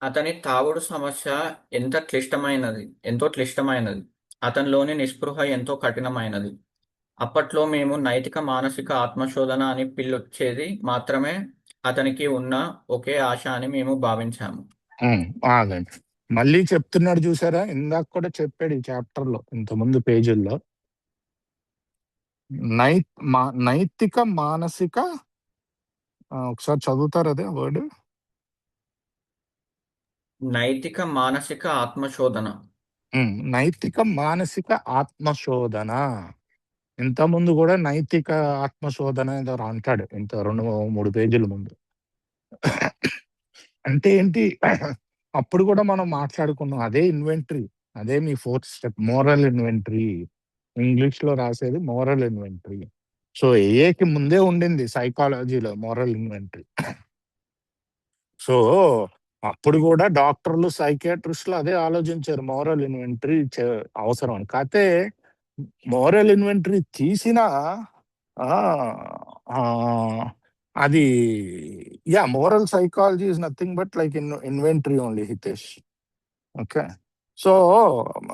అతని తాగుడు సమస్య ఎంతో క్లిష్టమైనది. అతనిలోని నిస్పృహ ఎంతో కఠినమైనది. అప్పట్లో మేము నైతిక, మానసిక ఆత్మశోధన అని పిలొచ్చేది మాత్రమే అతనికి ఉన్న ఒకే ఆశ అని మేము భావించాము. ఆగండి. మళ్ళీ చెప్తున్నాడు చూసారా? ఇందాక కూడా చెప్పాడు ఈ చాప్టర్‌లో ఇంతకుముందు పేజీల్లో. నై నైతిక, మానసిక ఒకసారి చదువుతారా అదే వర్డ్? నైతిక, మానసిక ఆత్మశోధన. నైతిక, మానసిక ఆత్మశోధన. ఇంతకుముందు కూడా నైతిక ఆత్మశోధన ఏదో అంటాడు. ఇంత 2, 3 పేజీల ముందు. అంటే ఏంటి? అప్పుడు కూడా మనం మాట్లాడుకున్నాం. అదే ఇన్వెంటరీ. అదే మీ 4th స్టెప్ మోరల్ ఇన్వెంటరీ. ఇంగ్లీష్‌లో రాసేది మోరల్ ఇన్వెంటరీ. సో, ఏఏకి ముందే ఉండింది సైకాలజీలో మోరల్ ఇన్వెంటరీ. సో, అప్పుడు కూడా డాక్టర్లు, సైకియాట్రిస్ట్‌లు అదే ఆలోచించారు. మోరల్ ఇన్వెంటరీ అవసరం అని. కాతే మోరల్ ఇన్వెంటరీ తీసినా ఆహ్, అది moral psychology is nothing but like inventory only Hitesh. Okay. So,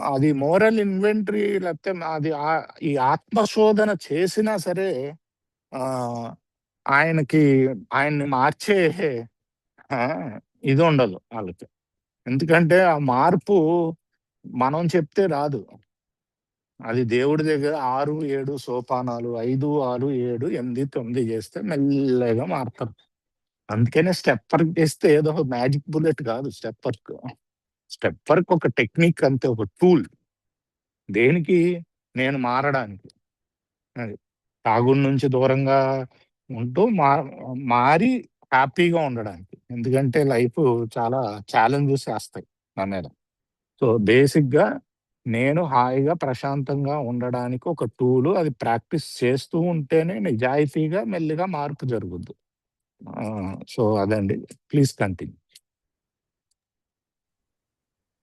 అది మోరల్ ఇన్వెంటరీ లేకపోతే అది ఈ ఆత్మశోధన చేసినా సరే ఆహ్, ఆయనకి ఆయన్ని మార్చే ఆ! ఇది ఉండదు ఆళ్ళకి. ఎందుకంటే ఆ మార్పు మనం చెప్తే రాదు. అది దేవుడి దగ్గర 6, 7 సోపానాలు 5, 6, 7, 8, 9 చేస్తే మెల్లగా మారతారు. అందుకనే స్టెప్ వర్క్ చేస్తే ఏదో మ్యాజిక్ బుల్లెట్ కాదు స్టెప్ వర్క్. స్టెప్ వర్క్ ఒక టెక్నిక్ అంతే, ఒక టూల్. దేనికి? నేను మారడానికి. అది. తాగుడు నుంచి దూరంగా ఉంటూ మారి హ్యాపీగా ఉండడానికి. ఎందుకంటే లైఫ్ చాలా ఛాలెంజెస్ ఏస్తాయి నా మీద. సో, బేసిక్‌గా నేను హాయిగా, ప్రశాంతంగా ఉండడానికి ఒక టూలు. అది ప్రాక్టీస్ చేస్తూ ఉంటేనే నిజాయితీగా మెల్లిగా మార్పు జరుగుద్ది. సో, అదండి. Please continue.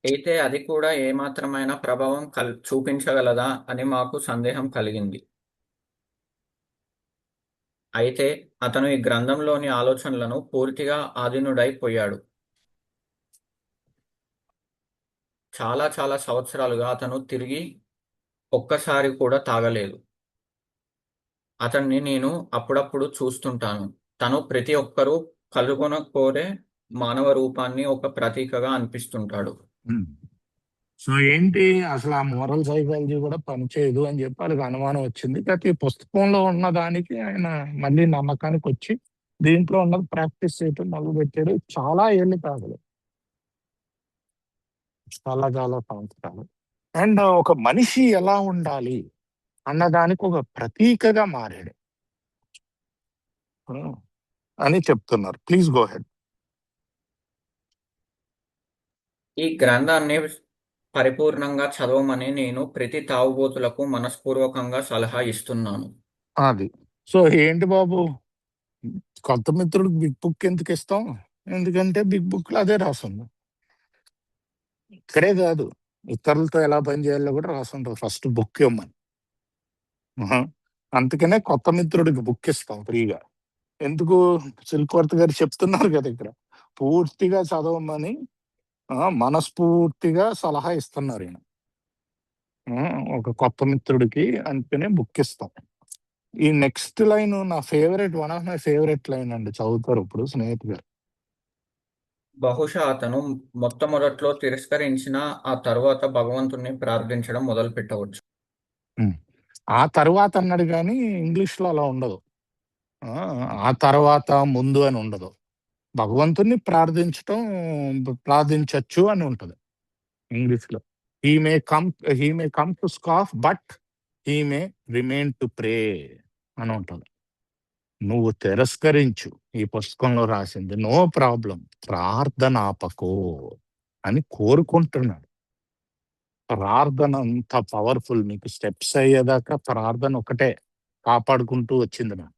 అయితే అది కూడా ఏమాత్రమైన ప్రభావం చూపించగలదా అని మాకు సందేహం కలిగింది. అయితే అతను ఈ గ్రంథంలోని ఆలోచనలను పూర్తిగా ఆధీనుడైపోయాడు. చాలా చాలా సంవత్సరాలుగా అతను తిరిగి ఒక్కసారి కూడా తాగలేదు. అతన్ని నేను అప్పుడప్పుడు చూస్తుంటాను. తను ప్రతి ఒక్కరూ కనుగొనకోరే మానవ రూపాన్ని ఒక ప్రతీకగా అనిపిస్తుంటాడు. హ్మ్. సో ఏంటి అసలు ఆ మోరల్ సైకాలజీ కూడా పనిచేయదు అని చెప్పి వాళ్ళకి అనుమానం వచ్చింది. కాకపోతే ఈ పుస్తకంలో ఉన్న దానికి ఆయన మళ్ళీ నమ్మకానికి వచ్చి దీంట్లో ఉన్నది ప్రాక్టీస్ చేయటం మొదలు పెట్టాడు. చాలా ఏళ్ళు కాదు, చాలా చాలా సంవత్సరాలు. అండ్ ఒక మనిషి ఎలా ఉండాలి అన్నదానికి ఒక ప్రతీకగా మారాడు అని చెప్తున్నారు. Please go head. ఈ గ్రంథాన్ని పరిపూర్ణంగా చదవమని నేను ప్రతి తాగుబోతులకు మనస్పూర్వకంగా సలహా ఇస్తున్నాను. అది సో ఏంటి బాబు, కొత్త మిత్రుడికి బిగ్ బుక్ ఎందుకు ఇస్తాం? ఎందుకంటే బిగ్ బుక్ లో అదే రాస్తుంది. ఇక్కడే కాదు, ఇతరులతో ఎలా పనిచేయాలో కూడా రాస్తుంటారు ఫస్ట్ బుక్ ఇవ్వమని. ఆహా. అందుకనే కొత్త మిత్రుడికి బుక్ ఇస్తాం ఫ్రీగా. ఎందుకు? సిల్క్వర్త్ గారు చెప్తున్నారు కదా ఇక్కడ, పూర్తిగా చదవమని మనస్ఫూర్తిగా సలహా ఇస్తున్నారు ఈయన. ఒక కొత్త మిత్రుడికి అందుకనే బుక్ ఇస్తాం. ఈ నెక్స్ట్ లైన్ నా favourite, one of my favourite line అండి. చదువుతారు ఇప్పుడు స్నేహితు గారు. బహుశా అతను మొట్టమొదట్లో తిరస్కరించిన ఆ తరువాత భగవంతుణ్ణి ప్రార్థించడం మొదలు పెట్టవచ్చు. ఆ తర్వాత అన్నాడు కానీ ఇంగ్లీష్ లో అలా ఉండదు. ఆ తర్వాత ముందు అని ఉండదు. భగవంతుణ్ణి ప్రార్థించచ్చు అని ఉంటది ఇంగ్లీష్ లో. He may come to scarf but he may remain to pray అని ఉంటది. నువ్వు తిరస్కరించు, ఈ పుస్తకంలో రాసింది, నో ప్రాబ్లం, ప్రార్థన ఆపకో అని కోరుకుంటున్నాడు. ప్రార్థన అంత పవర్ఫుల్. మీకు స్టెప్స్ అయ్యేదాకా ప్రార్థన ఒకటే కాపాడుకుంటూ వచ్చింది నా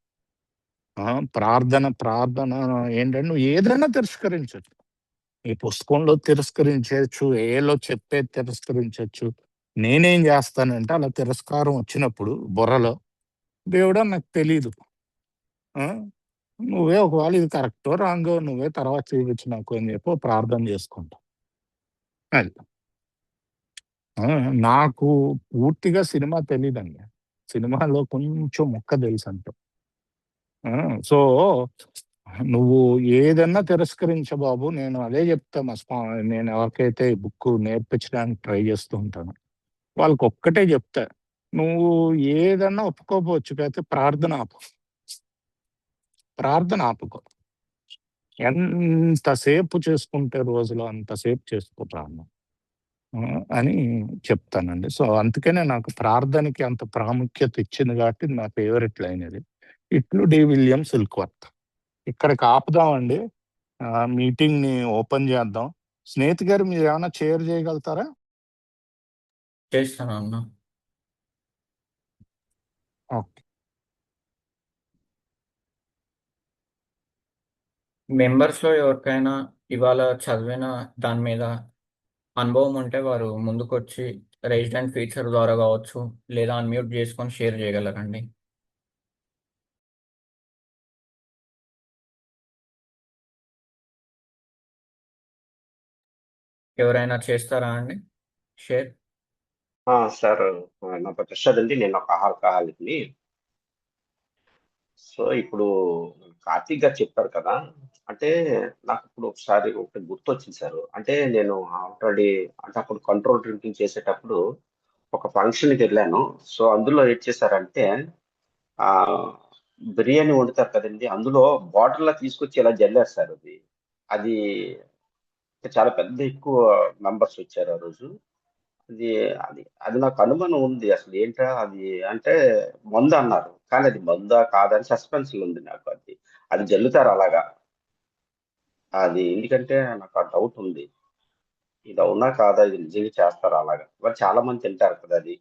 ప్రార్థన. ప్రార్థన ఏంటంటే నువ్వు ఏదైనా తిరస్కరించచ్చు. ఈ పుస్తకంలో తిరస్కరించవచ్చు, ఏలో చెప్పేది తిరస్కరించవచ్చు. నేనేం చేస్తానంటే అలా తిరస్కారం వచ్చినప్పుడు బుర్రలో, దేవుడా నాకు తెలీదు, నువ్వే ఒకవేళ ఇది కరెక్టో రాంగో నువ్వే తర్వాత చూపించు నాకు అని చెప్పి ప్రార్థన చేసుకుంటా. అది నాకు పూర్తిగా సినిమా తెలియదండి. సినిమాలో కొంచెం ముక్క తెలుసు అంట. సో నువ్వు ఏదన్నా తిరస్కరించ బాబు, నేను అదే చెప్తా. నేను ఎవరికైతే ఈ బుక్ నేర్పించడానికి ట్రై చేస్తూ ఉంటాను వాళ్ళకి ఒక్కటే చెప్తా, నువ్వు ఏదన్నా ఒప్పుకోపోవచ్చు, కాకపోతే ప్రార్థన ఆపు. ప్రార్థన ఆపుకో. ఎంతసేపు చేసుకుంటే రోజులో అంతసేపు చేసుకో ప్రార్థన అని చెప్తానండి. సో అందుకనే నాకు ప్రార్థనకి అంత ప్రాముఖ్యత ఇచ్చింది కాబట్టి నా ఫేవరెట్ లైన్ ఇది. ఇట్లు డి విలియం సిల్క్వర్త్. ఇక్కడికి ఆపుదామండి. మీటింగ్ ని ఓపెన్ చేద్దాం. స్నేహితు గారు మీరు ఏమైనా షేర్ చేయగలుగుతారా? చేస్తాను అన్న. ఓకే. మెంబర్స్లో ఎవరికైనా ఇవాళ చదివిన దాని మీద అనుభవం ఉంటే వారు ముందుకొచ్చి రైజ్ హ్యాండ్ ఫీచర్ ద్వారా కావచ్చు, లేదా అన్మ్యూట్ చేసుకొని షేర్ చేయగలరండి. ఎవరైనా చేస్తారా అండి షేర్? సార్, నా పేరు ప్రసాద్ అండి. నేను ఒక ఆల్కహాలిక్ని. సో ఇప్పుడు కార్తీక్ గారు చెప్పారు కదా, అంటే నాకు ఇప్పుడు ఒకసారి ఒకటి గుర్తొచ్చింది సార్. అంటే నేను ఆల్రెడీ, అంటే అప్పుడు కంట్రోల్ డ్రింకింగ్ చేసేటప్పుడు ఒక ఫంక్షన్కి వెళ్ళాను. సో అందులో ఏం చేశారంటే ఆ బిర్యానీ వండుతారు కదండి, అందులో బాటిల్లో తీసుకొచ్చి ఇలా జల్లారు సార్. అది అది చాలా పెద్ద ఎక్కువ మెంబర్స్ వచ్చారు ఆ రోజు. అది అది అది నాకు అనుమానం ఉంది. అసలు ఏంటా అది అంటే మందు అన్నారు, కానీ అది మందా కాదని సస్పెన్స్ ఉంది నాకు. అది అది జల్లుతారు అలాగా. అది ఎందుకంటే నాకు ఆ డౌట్ ఉంది, ఇది అవునా కాదా, ఇది నిజంగా చేస్తారు అలాగా, మరి చాలా మంది తింటారు కదా అది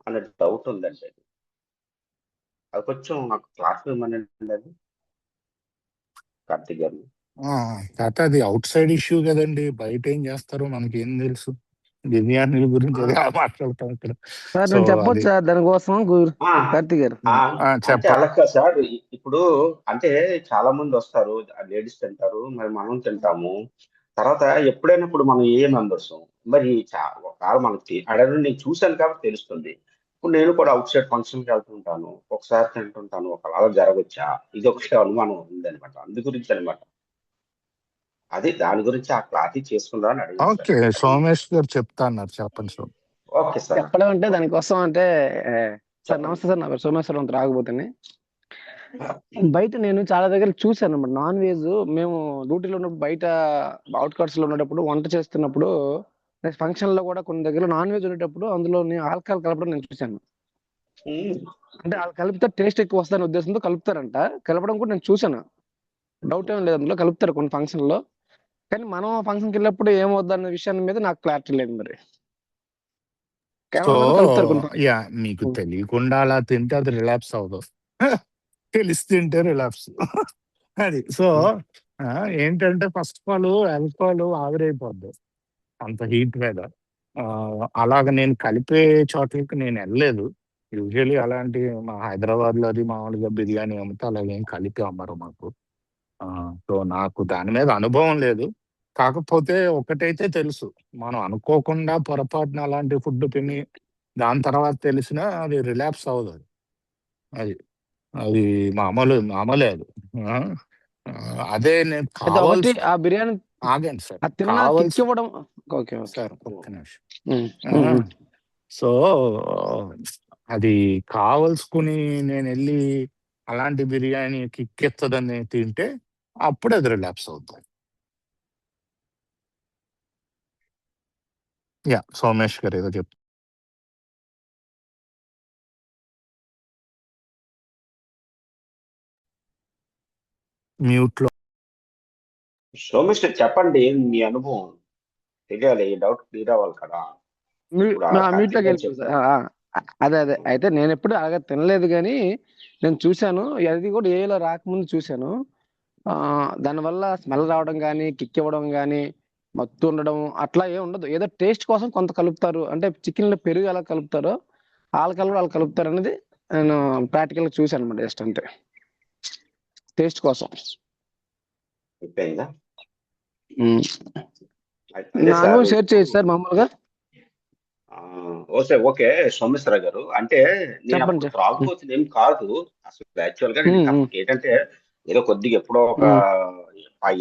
అనే డౌట్ ఉందండి. అది కొంచెం నాకు క్లారిఫై ఇవ్వమనండి అది, కార్తీక్ గారు. కాకపోతే అది అవుట్ సైడ్ ఇష్యూ కదండి, బయట ఏం చేస్తారో మనకేం తెలుసు. బిర్యానీల గురించి అదే మాట్లాడతాం ఇక్కడ. సార్ సో నేను అది చెప్పొచ్చా దానికోసం కార్తీక్ గారు? అంటే అలా కాదు సార్. ఇప్పుడు అంటే చాలా మంది వస్తారు, లేడీస్ తింటారు, మరి మనం తింటాము. తర్వాత ఎప్పుడైనా ఇప్పుడు మనం ఏ మెంబర్స్, మరి ఒకవేళ మనకి అడగండి, నేను చూశాను కాబట్టి తెలుస్తుంది. ఇప్పుడు నేను కూడా అవుట్ సైడ్ ఫంక్షన్కి వెళ్తుంటాను, ఒకసారి తింటుంటాను, ఒకవేళ జరగచ్చా, ఇది ఒకటి అనుమానం ఉందనమాట. అందు గురించి అనమాట. అది దాని గురించి ఆ క్లాత్ చేసుకుందాం అని అడిగాను సార్. ఓకే, అది సోమేష్ గారు చెప్తా అన్నారు, చెప్పండి సార్. Okay sir. చెప్పడం అంటే ఓకే దానికోసం అంటే సార్ చెప్పండి. నమస్తే సార్, నా పేరు సోమేశ్వరం రాకపోతేనే. బయట నేను చాలా దగ్గర చూశాను అన్నమాట నాన్ వెజ్. మేము డ్యూటీలో ఉన్నప్పుడు బయట అవుట్కట్స్ లో ఉన్నప్పుడు వంట చేస్తున్నప్పుడు నెక్స్ట్ ఫంక్షన్ లో కూడా కొన్ని దగ్గర నాన్ వెజ్ ఉండేటప్పుడు అందులో ఆల్కహాల్ కలపడం నేను చూశాను. ఉమ్. అంటే వాళ్ళు కలిపితే టేస్ట్ ఎక్కువ వస్తుందనే ఉద్దేశంతో కలుపుతారంట. కలపడం కూడా నేను చూశాను, డౌట్ ఏం లేదు, అందులో కలుపుతారు కొన్ని ఫంక్షన్ లో. కానీ మనం ఫంక్షన్కి వెళ్ళినప్పుడు ఏమవుద్దన్న విషయాన్ని మీద నాకు క్లారిటీ లేదు మరి. సో కేవలం కానీ కలుపుతారు కొన్ని యా, మీకు తెలియకుండా అలా తింటే అది రిలాప్స్ అవ్వదు, తెలిసి తింటే రిలాప్స్. అది సో ఏంటంటే ఫస్ట్ ఆఫ్ ఆల్ ఆల్కహాల్ ఆవిరైపోద్ది అంత హీట్ మీద. అలాగ నేను కలిపే చోట్లకి నేను వెళ్ళలేదు. యూజువల్లీ అలాంటి మా హైదరాబాద్లో అది మామూలుగా బిర్యానీ అమ్మితే అలాగేం కలిపి అమ్మరు మాకు. సో నాకు దాని మీద అనుభవం లేదు. కాకపోతే ఒకటైతే తెలుసు, మనం అనుకోకుండా పొరపాటున అలాంటి ఫుడ్ తిని దాని తర్వాత తెలిసినా అది రిలాప్స్ అవ్వదు. అది అది మామూలే అది. ఆ, ఆ, అదే నేను అయితే ఒకటి కావాల్సి ఆ బిర్యానీ ఆగండి సార్, అది తిన్నా కిక్ కావాల్సి ఇవ్వడం. Okay okay. సార్ ఒక్క నిమిషం. ఉమ్, ఆ, ఉమ్, ఉమ్. సో అది కావలసుకుని నేను వెళ్ళి అలాంటి బిర్యానీ కిక్కెత్తదని తింటే అప్పుడు అది రిలాప్స్ అవుతుంది. యా, సోమేష్ గారు ఏదో చెప్తారు. మ్యూట్ లో. సోమేష్ గారు చెప్పండి మీ అనుభవం తెలియాలి, ఈ డౌట్ క్లియర్ అవ్వాలి కదా. ఇప్పుడు ఆ మీట్లోకి కార్తీక్ గారు వెళ్ళిపోయి సార్. చెప్తారు. అదే అయితే నేను ఎప్పుడు అలాగే తినలేదు, కానీ నేను చూశాను. అది కూడా ఏలో రాకముందు చూశాను. దానివల్ల స్మెల్ రావడం కానీ కిక్ ఇవ్వడం కానీ మత్తు ఉండడం అట్లా ఏం ఉండదు. ఏదో టేస్ట్ కోసం కొంత కలుపుతారు, అంటే చికెన్ లో పెరుగు ఎలా కలుపుతారో ఆల్కహాల్ కూడా వాళ్ళు కలుపుతారు అనేది నేను ప్రాక్టికల్ గా చూశాను అనమాట. జస్ట్ అంటే టేస్ట్ కోసం. అయిపోయిందా? ఉమ్. అదే నా సార్ అనుభవం షేర్ చేయొచ్చు సార్ మామూలుగా. ఓకే సోమేశ్వర గారు, అంటే నేను చెప్పండి అప్పుడు సార్. త్రాగుబోతుని ఏం కాదు అసలు. యాక్చువల్ గా నేను ఇంకా అప్పుడు ఏంటంటే ఏదో కొద్దిగా ఎప్పుడో ఒక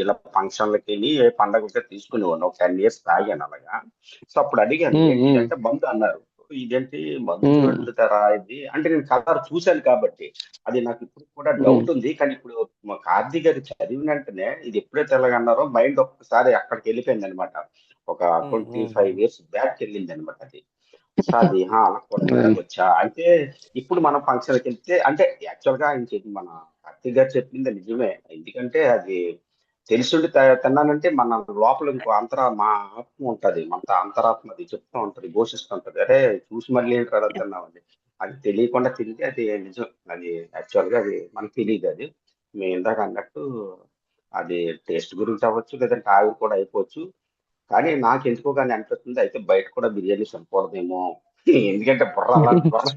ఇలా ఫంక్షన్లకి వెళ్ళి ఏ పండగలకి తీసుకునేవాడిని. ఒక 10 years తాగాను అలాగా. సో అప్పుడు అడిగాను ఏంటి అంటే మందు అన్నారు. ఇదేంటి మందు వండుతారా ఇది అంటే, నేను కలర్ చూశాను కాబట్టి అది నాకు ఇప్పుడు కూడా డౌట్ ఉంది. కానీ ఇప్పుడు మా కార్తీక్ గారు చదివిన వెంటనే ఇది ఎప్పుడైతే ఎలాగన్నారో మైండ్ ఒక్కసారి అక్కడికి వెళ్ళిపోయింది అనమాట. ఒక 25 years బ్యాక్ వెళ్ళింది అనమాట అది. సో అది అలా కూడా తాగొచ్చా అయితే. ఇప్పుడు మనం ఫంక్షన్కి వెళ్తే అంటే యాక్చువల్ గా ఆయన మన కార్తీక్ గారు చెప్పింది నిజమే. ఎందుకంటే అది తెలిసిండి తిన్నానంటే మన లోపల ఇంకో మా ఆత్మ ఉంటది, మన అంతరాత్మ అది చెప్తూ ఉంటది, ఘోషిస్తుంటది, అరే చూసి మళ్ళీ ఏంటి కదా తిన్నామని. అది తెలియకుండా తింటే అది నిజం. అది యాక్చువల్ గా అది మనకు తెలియదు. అది మేము ఇందాక అన్నట్టు అది టేస్ట్ గురించి అవ్వచ్చు, లేదంటే ఆవిరి కూడా అయిపోవచ్చు. కానీ నాకు ఎందుకో కానీ అనిపిస్తుంది అయితే బయట కూడా బిర్యానీ సరిపోదేమో. ఎందుకంటే బుర్ర అలాంటి బుర్ర.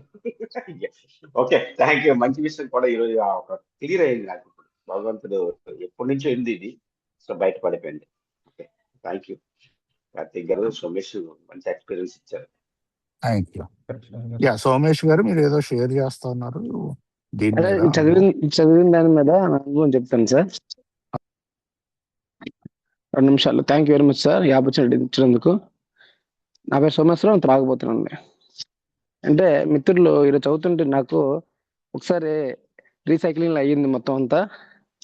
Okay, thank you. మంచి విషయం కూడా ఈరోజు ఒక క్లియర్ అయింది నాకు. ఇప్పుడు భగవంతుడు ఎప్పటి నుంచో ఉంది ఇది, సో బయట పడిపోయింది. Okay, thank you. కార్తీక్ గారు, సోమేష్ మంచి ఎక్స్పీరియన్స్ ఇచ్చారు. Thank you. యా, సోమేష్ గారు మీరు ఏదో షేర్ చేస్తా ఉన్నారు దీని అదే మీద. చదివిన దాని మీద నా అనుభవం చెప్తాను సార్. 2 నిమిషాలు. Thank you very much sir ఈ ఆపర్చునిటీ ఇచ్చినందుకు. నా పేరు సోమేశ్వరం, త్రాగబోతున్నాను. అంటే మిత్రులు ఈరోజు చదువుతుంటే నాకు ఒకసారి రీసైక్లింగ్ అయ్యింది మొత్తం అంతా.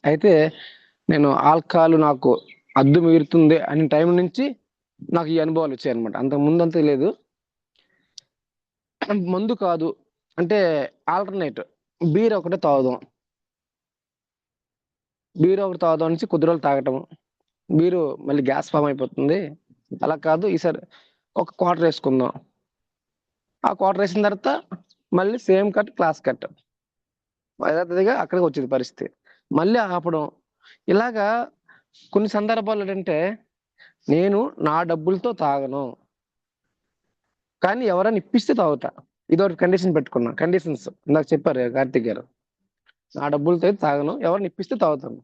అయితే నేను ఆల్కహాల్ నాకు అద్దు మిగులుతుంది అనే టైం నుంచి నాకు ఈ అనుభవాలు వచ్చాయి అనమాట. అంతకు ముందు అంతా లేదు. మందు కాదు అంటే ఆల్టర్నేట్ బీర్ ఒకటే తాగుదాం, బీర్ ఒకటి తాగుదాం నుంచి కొద్ది రోజులు తాగటం. బీరు మళ్ళీ గ్యాస్ ఫామ్ అయిపోతుంది. అలా కాదు, ఈసారి ఒక క్వార్టర్ వేసుకుందాం. ఆ క్వార్టర్ వేసిన తర్వాత మళ్ళీ సేమ్ కట్, క్లాస్ కట్, యథాతథిగా అక్కడికి వచ్చింది పరిస్థితి. మళ్ళీ ఆపడం. ఇలాగా కొన్ని సందర్భాలు ఏంటంటే నేను నా డబ్బులతో తాగను, కానీ ఎవరైనా ఇప్పిస్తే తాగుతా. ఇదొక కండిషన్ పెట్టుకున్నా. కండిషన్స్ నాకు చెప్పారు కార్తీక్ గారు. నా డబ్బులతో అయితే తాగను, ఎవరిని ఇప్పిస్తే తాగుతాను.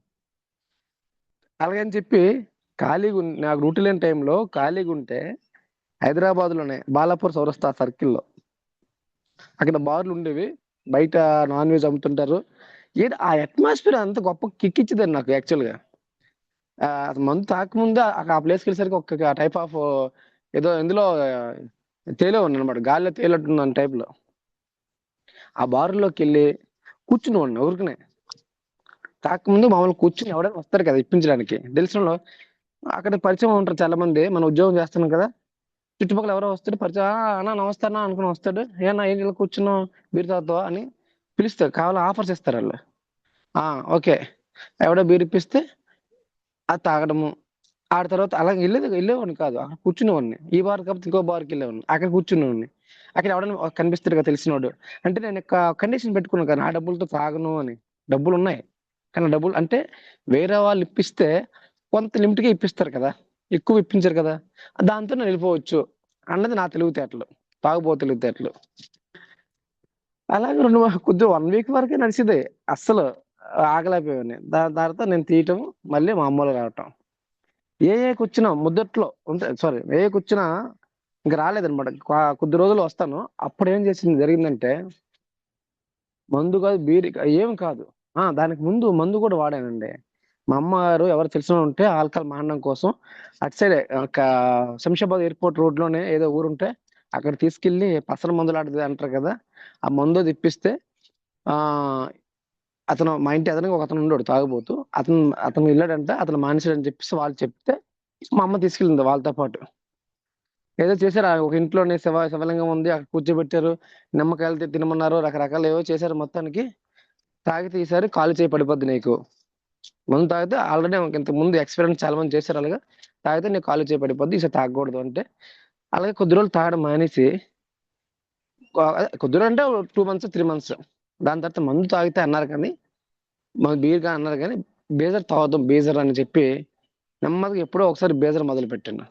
అలాగని చెప్పి ఖాళీగా నాకు డ్యూటీ లేని టైంలో ఖాళీగా ఉంటే హైదరాబాద్లోనే బాలాపూర్ చౌరస్తా సర్కిల్లో అక్కడ బార్లు ఉండేవి, బయట నాన్ వెజ్ అమ్ముతుంటారు. ఆ అట్మాస్ఫియర్ అంత గొప్ప కిక్ ఇచ్చేదండి నాకు యాక్చువల్గా. అతను మందు తాకముందే ఆ ప్లేస్కి వెళ్ళేసరికి ఒక టైప్ ఆఫ్ ఏదో ఇందులో తేలే ఉంది అనమాట, గాలిలో తేలట్టుంది టైప్లో. ఆ బారులోకి వెళ్ళి కూర్చుని వాడిని ఊరికనే తాకముందు మామూలు కూర్చుని ఎవడైనా వస్తారు కదా ఇప్పించడానికి, తెలిసిన వాళ్ళు అక్కడ పరిచయం ఉంటారు చాలా మంది. మనం ఉద్యోగం చేస్తున్నాం కదా, చుట్టుపక్కల ఎవరో వస్తాడు పరిచయం, అన్నా నమస్తే అన్న అనుకుని వస్తాడు, ఏనా ఏం ఇలా కూర్చున్నావు బీర్ తాగుతావా అని పిలుస్తారు, కావాలి ఆఫర్స్ ఇస్తారు వాళ్ళు. ఓకే, ఎవడో బీర్ ఇప్పిస్తే అది తాగడము. ఆడ తర్వాత అలా వెళ్ళేవాడిని కాదు, అక్కడ కూర్చునేవాడిని. ఈ బార్ కాకపోతే ఇంకో బార్కి వెళ్ళేవాడిని, అక్కడ కూర్చునేవాడిని. అక్కడ ఎవడైనా కనిపిస్తాడు కదా తెలిసినోడు, అంటే నేను కండిషన్ పెట్టుకున్నాను కానీ ఆ డబ్బులతో తాగను అని. డబ్బులు ఉన్నాయి కానీ డబ్బులు అంటే వేరే వాళ్ళు ఇప్పిస్తే కొంత లిమిట్గా ఇప్పిస్తారు కదా, ఎక్కువ ఇప్పించారు కదా, దాంతో నేను వెళ్ళిపోవచ్చు అన్నది నా తెలివితేటలు, తాగుబో తెలివితేటలు. అలాగే కొద్దిగా 1 వీక్ వరకే నడిచింది, అస్సలు ఆగలేకపోయాను. దాని తర్వాత నేను తీయటం, మళ్ళీ మామూలు రావటం. కూర్చున్నా ముద్దట్లో ఉంటే సారీ కూర్చున్నా ఇంకా రాలేదనమాట. కొద్ది రోజులు వస్తాను, అప్పుడు ఏం చేసింది జరిగిందంటే, మందు కాదు బీర్ ఏం కాదు, దానికి ముందు మందు కూడా వాడానండి. మా అమ్మగారు ఎవరు తెలిసిన ఉంటే ఆల్కహాల్ మానడం కోసం అటు సైడ్ శంషాబాద్ ఎయిర్పోర్ట్ రోడ్ లోనే ఏదో ఊరుంటే అక్కడ తీసుకెళ్లి పసల మందులు ఆడుతుంది అంటారు కదా, ఆ మందు తెప్పిస్తే ఆ అతను మా ఇంటి అతనికి ఒక అతను ఉండడు తాగుబోతూ, అతను వెళ్ళాడంట, అతను మానేశాడని చెప్పేసి వాళ్ళు చెప్తే మా అమ్మ తీసుకెళ్ళింది వాళ్ళతో పాటు. ఏదో చేశారు, ఒక ఇంట్లోనే శివలింగం ఉంది అక్కడ కూర్చోబెట్టారు, నిమ్మకాయలు తినమన్నారు, రకరకాలు ఏవో చేశారు. మొత్తానికి తాగితే ఈసారి కాలు చేయి పడిపోద్ది నీకు, ముందు తాగితే ఆల్రెడీ ఇంత ముందు ఎక్స్పీరియన్స్ చాలా మంది చేశారు, అలాగా తాగితే నీకు కాలు చేయి పడిపోద్ది, ఈసారి తాగకూడదు అంటే. అలాగే కొద్ది రోజులు తాగడం మానేసి, కొద్ది రోజులు అంటే 2 months 3 months, దాని తర్వాత మందు తాగితే అన్నారు కానీ బీర్గా అన్నారు కానీ బేజర్ తాగుదాం బేజర్ అని చెప్పి నెమ్మదిగా ఎప్పుడో ఒకసారి బేజర్ మొదలు పెట్టాను.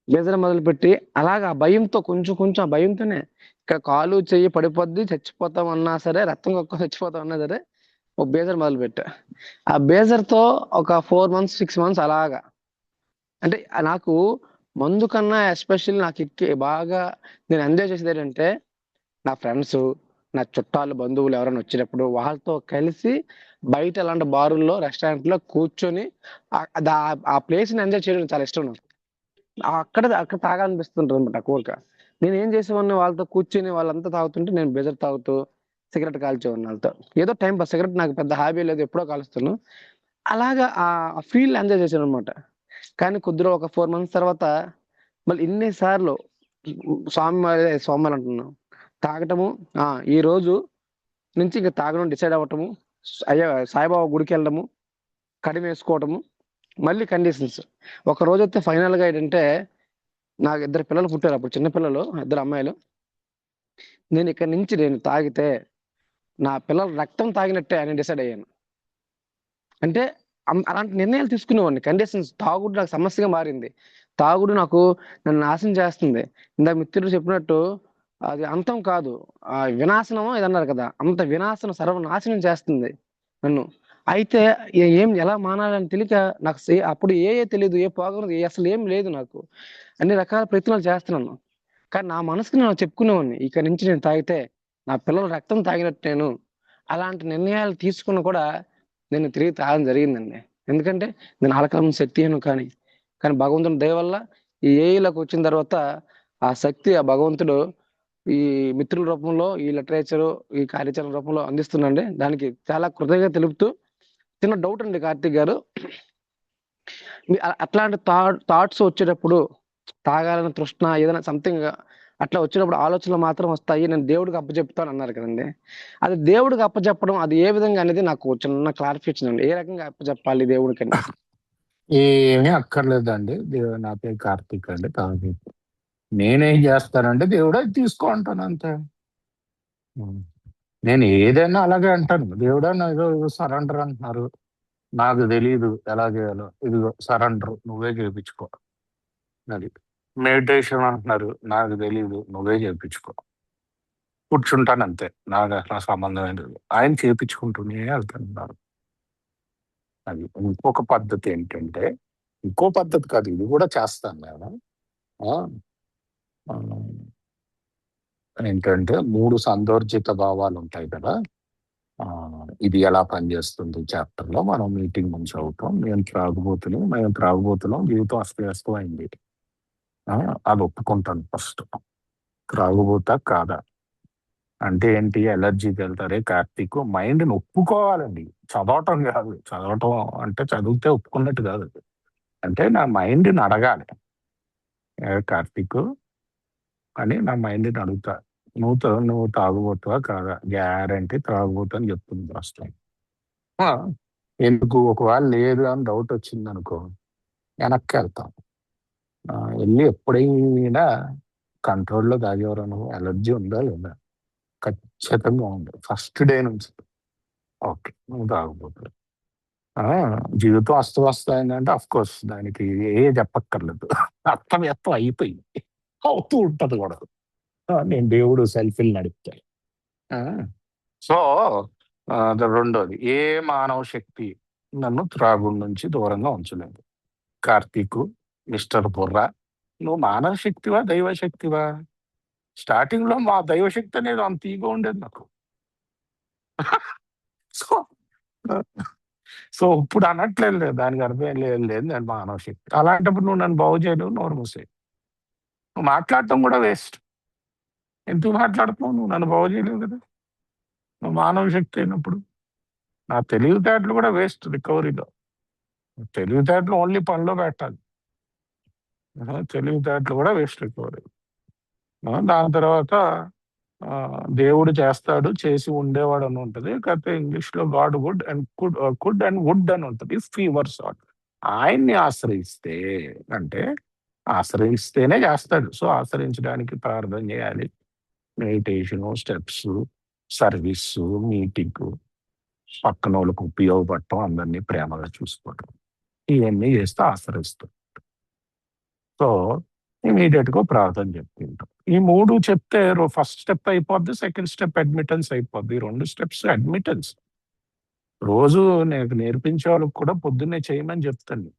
బేజర్ మొదలుపెట్టి అలాగా ఆ భయంతో కొంచెం ఆ భయంతోనే ఇక్కడ కాలు చెయ్యి పడిపోద్ది చచ్చిపోతాం అన్నా సరే, రక్తం కక్కువ చచ్చిపోతాం అన్నా సరే, ఒక బేజర్ మొదలు పెట్టా. ఆ బేజర్ తో ఒక 4 months 6 months అలాగా. అంటే నాకు మందు కన్నా ఎస్పెషల్లీ నాకు బాగా నేను ఎంజాయ్ చేసేది ఏంటంటే, నా ఫ్రెండ్స్, నా చుట్టాలు బంధువులు ఎవరైనా వచ్చినప్పుడు వాళ్ళతో కలిసి బయట అలాంటి బారుల్లో రెస్టారెంట్లో కూర్చొని ఆ ప్లేస్ని ఎంజాయ్ చేయడం చాలా ఇష్టం నాకు. అక్కడ తాగాలనిపిస్తుంటుంది అనమాట కోరిక. నేను ఏం చేసేవాడిని, వాళ్ళతో కూర్చొని వాళ్ళంతా తాగుతుంటే నేను బెజర్ తాగుతూ సిగరెట్ కాల్చేవాడిని వాళ్ళతో. ఏదో టైం పాస్, సిగరెట్ నాకు పెద్ద హాబీ లేదు, ఎప్పుడో కాలుస్తాను. అలాగా ఆ ఫీల్ ఎంజాయ్ చేశాను అనమాట. కానీ కొద్దిగా ఒక 4 months తర్వాత మళ్ళీ ఇన్నిసార్లు సోమవారం అంటున్నాను తాగటము, ఈ రోజు నుంచి ఇంకా తాగడం డిసైడ్ అవ్వటము, అయ్యా సాయిబాబా గుడికి వెళ్ళడము, కడిమి వేసుకోవటము, మళ్ళీ కండిషన్స్. ఒక రోజు అయితే ఫైనల్గా ఏంటంటే, నాకు 2 పిల్లలు పుట్టారు అప్పుడు, చిన్న పిల్లలు, 2 అమ్మాయిలు. నేను ఇక్కడ నుంచి నేను తాగితే నా పిల్లల రక్తం తాగినట్టే అని డిసైడ్ అయ్యాను. అంటే అలాంటి నిర్ణయాలు తీసుకునేవాడిని. కండిషన్స్, తాగుడు నాకు సమస్యగా మారింది. తాగుడు నన్ను నాశనం చేస్తుంది. ఇందాక మిత్రుడు చెప్పినట్టు అది అంతం కాదు, వినాశనమో ఏదన్నారు కదా, అంత వినాశనం సర్వనాశనం చేస్తుంది నన్ను. అయితే ఎలా మానాలని తెలియక నాకు అప్పుడు తెలియదు, ఏ పోగలదు, అసలు ఏం లేదు నాకు. అన్ని రకాల ప్రయత్నాలు చేస్తున్నాను. కానీ నా మనసుకి నేను చెప్పుకునేవాడిని, ఇక నుంచి నేను తాగితే నా పిల్లల రక్తం తాగినట్టు నేను. అలాంటి నిర్ణయాలు తీసుకున్న కూడా నేను తిరిగి తాగడం జరిగిందండి. ఎందుకంటే నేను ఆల్కహాల్ శక్తి అయ్యాను. కానీ భగవంతుని దయ వల్ల ఈ ఏఐలోకి వచ్చిన తర్వాత ఆ శక్తి, ఆ భగవంతుడు ఈ మిత్రుల రూపంలో, ఈ లిటరేచర్, ఈ కార్యాచరణ రూపంలో అందిస్తున్నాండి. దానికి చాలా కృతజ్ఞత తెలుపుతూ, చిన్న డౌట్ అండి కార్తీక్ గారు, అట్లాంటి థాట్స్ వచ్చేటప్పుడు, తాగాలని తృష్ణ ఏదైనా సంథింగ్ అట్లా వచ్చినప్పుడు ఆలోచనలు మాత్రం వస్తాయి, నేను దేవుడికి అప్పచెప్తాను అన్నారు కదండి. అది దేవుడికి అప్పచెప్పడం అది ఏ విధంగా అనేది నాకు చిన్న క్లారిఫికేషన్ అండి. ఏ రకంగా అప్పచెప్పాలి దేవుడికి? ఏమీ అక్కర్లేదండి. నా పేరు కార్తీక్ అండి, కార్తీక్. నేనేం చేస్తానంటే దేవుడు అది తీసుకో అంటాను అంతే. నేను ఏదైనా అలాగే అంటాను, దేవుడా నాకు సరెండర్ అంటున్నారు, నాకు తెలియదు ఎలా చేయాలో, ఇదిగో సరెండర్, నువ్వే చేయించుకో. అది మెడిటేషన్ అంటున్నారు, నాకు తెలియదు, నువ్వే చేయించుకో. కూర్చుంటాను అంతే, నాకు అసలు సంబంధం లేదు, ఆయన చేయించుకుంటూనే వెళ్తున్నారు. అది ఇంకొక పద్ధతి ఏంటంటే, ఇంకో పద్ధతి కాదు, ఇది కూడా చేస్తాను నేను. ఏంటంటే 3 సందర్జిత భావాలు ఉంటాయి కదా, ఇది ఎలా పనిచేస్తుంది చాప్టర్ లో మనం మీటింగ్ నుంచి అవుతాం. మేము త్రాగుబోతున్నాం, జీవితం అస్తవ్యస్తం అయింది. అది ఒప్పుకుంటాను ఫస్ట్. త్రాగుబోతా కాదా అంటే ఏంటి? ఎలర్జీకి వెళ్తారే కార్తీక్, మైండ్ని ఒప్పుకోవాలండి, చదవటం కాదు. చదవటం అంటే చదివితే ఒప్పుకున్నట్టు కాదు. అంటే నా మైండ్ని అడగాలి, కార్తీక్ అని నా మైండ్ని అడుగుతా, నువ్వు తాగుబోతావా కాదా? గ్యారంటీ తాగుబోతా అని చెప్తుంది రాష్ట్రం. ఎందుకు? ఒకవేళ లేదు అని డౌట్ వచ్చింది అనుకో, వెనక్కి వెళ్తాం. వెళ్ళి ఎప్పుడైనా కంట్రోల్లో తాగేవారు నువ్వు, ఎలర్జీ ఉందా లేదా? ఖచ్చితంగా ఉంది, ఫస్ట్ డే నుంచి. ఓకే, నువ్వు తాగుబోతావు. జీవితం అస్తవ్యస్తం అఫ్ కోర్స్ దానికి చెప్పక్కర్లేదు, అస్తవ్యస్తం అయిపోయింది, అవుతూ ఉంటది కూడా. నేను దేవుడు సెల్ఫీలు నడిపాను. సో రెండోది, ఏ మానవ శక్తి నన్ను త్రాగుడు నుంచి దూరంగా ఉంచలేదు. కార్తీక్, మిస్టర్ బుర్రా, నువ్వు మానవ శక్తివా దైవ శక్తివా? స్టార్టింగ్ లో మా దైవశక్తి అనేది అంత ఈగో ఉండేది నాకు. సో సో ఇప్పుడు అనట్లేదు, దానికి అర్థం లేదు నేను మానవ శక్తి. అలాంటప్పుడు నువ్వు నన్ను బాగు చేయలేవు, నోరు మూసేయి. నువ్వు మాట్లాడటం కూడా వేస్ట్. ఎందుకు మాట్లాడుతున్నావు? నువ్వు నన్ను బాగు చేయలేవు కదా, నువ్వు మానవ శక్తి అయినప్పుడు. నా తెలివితేటలు కూడా వేస్ట్ రికవరీలో. తెలివితేటలు ఓన్లీ పనిలో పెట్టాలి, తెలివితేటలు కూడా వేస్ట్ రికవరీ. దాని తర్వాత దేవుడు చేస్తాడు, చేసి ఉండేవాడు అని ఉంటుంది. కాకపోతే ఇంగ్లీష్ లో గాడ్ వుడ్ అండ్ వుడ్ అని ఉంటుంది, ఫీవర్ సాట్. ఆయన్ని ఆశ్రయిస్తే అంటే ఆశ్రయిస్తేనే చేస్తాడు. సో ఆశ్రయించడానికి ప్రార్థన చేయాలి, మెడిటేషన్, స్టెప్స్, సర్వీస్, మీటింగ్, పక్కన వాళ్ళకు ఉపయోగపడటం, అందరినీ ప్రేమగా చూసుకోవటం, ఇవన్నీ చేస్తే ఆశ్రయిస్తాం. సో ఇమీడియట్ గా ప్రార్థన చెప్పుకుంటాం. ఈ 3 చెప్తే ఫస్ట్ స్టెప్ అయిపోద్ది, సెకండ్ స్టెప్ అడ్మిటెన్స్ అయిపోద్ది. 2 స్టెప్స్ అడ్మిటెన్స్. రోజు నేను నేర్పించే వాళ్ళకి కూడా పొద్దున్నే చేయమని చెప్తాను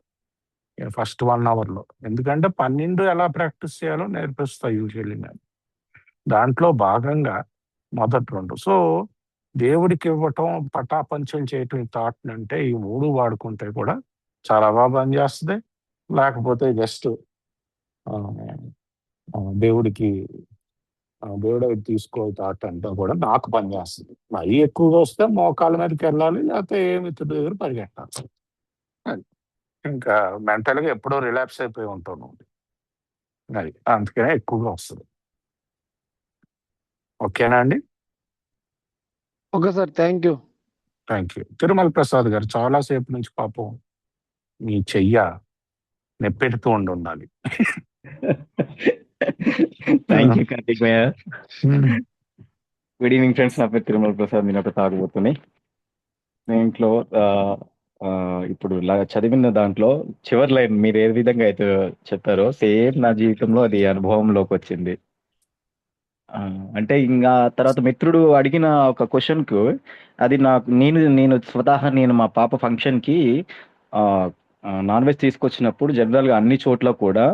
ఫస్ట్ 1 hour లో. ఎందుకంటే 12 ఎలా ప్రాక్టీస్ చేయాలో నేర్పిస్తా యూజువల్లీ నేను. దాంట్లో భాగంగా మొదటి 2. సో దేవుడికి ఇవ్వటం, పటాపంచం చేయటం ఈ థాట్ అంటే ఈ 3 వాడుకుంటే కూడా చాలా బాగా పనిచేస్తుంది. లేకపోతే జస్ట్ దేవుడికి దేవుడు తీసుకో థాట్ అంటే కూడా నాకు పనిచేస్తుంది. మరీ ఎక్కువగా వస్తే మోకాళ్ళ మీదకి వెళ్ళాలి, లేకపోతే మిత్రుడి దగ్గర పరిగెట్టాలి. ఇంకా మెంటల్గా ఎప్పుడో రిలాక్స్ అయిపోయి ఉంటాను, అది అందుకనే ఎక్కువగా వస్తుంది. ఓకేనా అండి? Okay sir, thank you. Thank you. Tirumala Prasad గారు, చాలాసేపు నుంచి పాపం మీ చెయ్య నెప్పెడుతూ ఉండాలి. థ్యాంక్ యూ కార్తిక్ భయ్య. గుడ్ ఈవినింగ్ ఫ్రెండ్స్, నా పేరు తిరుమల ప్రసాద్, నేను ఒక తాగుబోతున్నాయి. దీంట్లో ఇప్పుడు చదివిన దాంట్లో చివరి లైన్ మీరు ఏ విధంగా అయితే చెప్పారో సేమ్ నా జీవితంలో అది అనుభవంలోకి వచ్చింది. అంటే ఇంకా తర్వాత మిత్రుడు అడిగిన ఒక క్వశ్చన్ కు అది నాకు నేను స్వతహా మా పాప ఫంక్షన్ కి నాన్ వెజ్ తీసుకొచ్చినప్పుడు జనరల్ గా అన్ని చోట్ల కూడా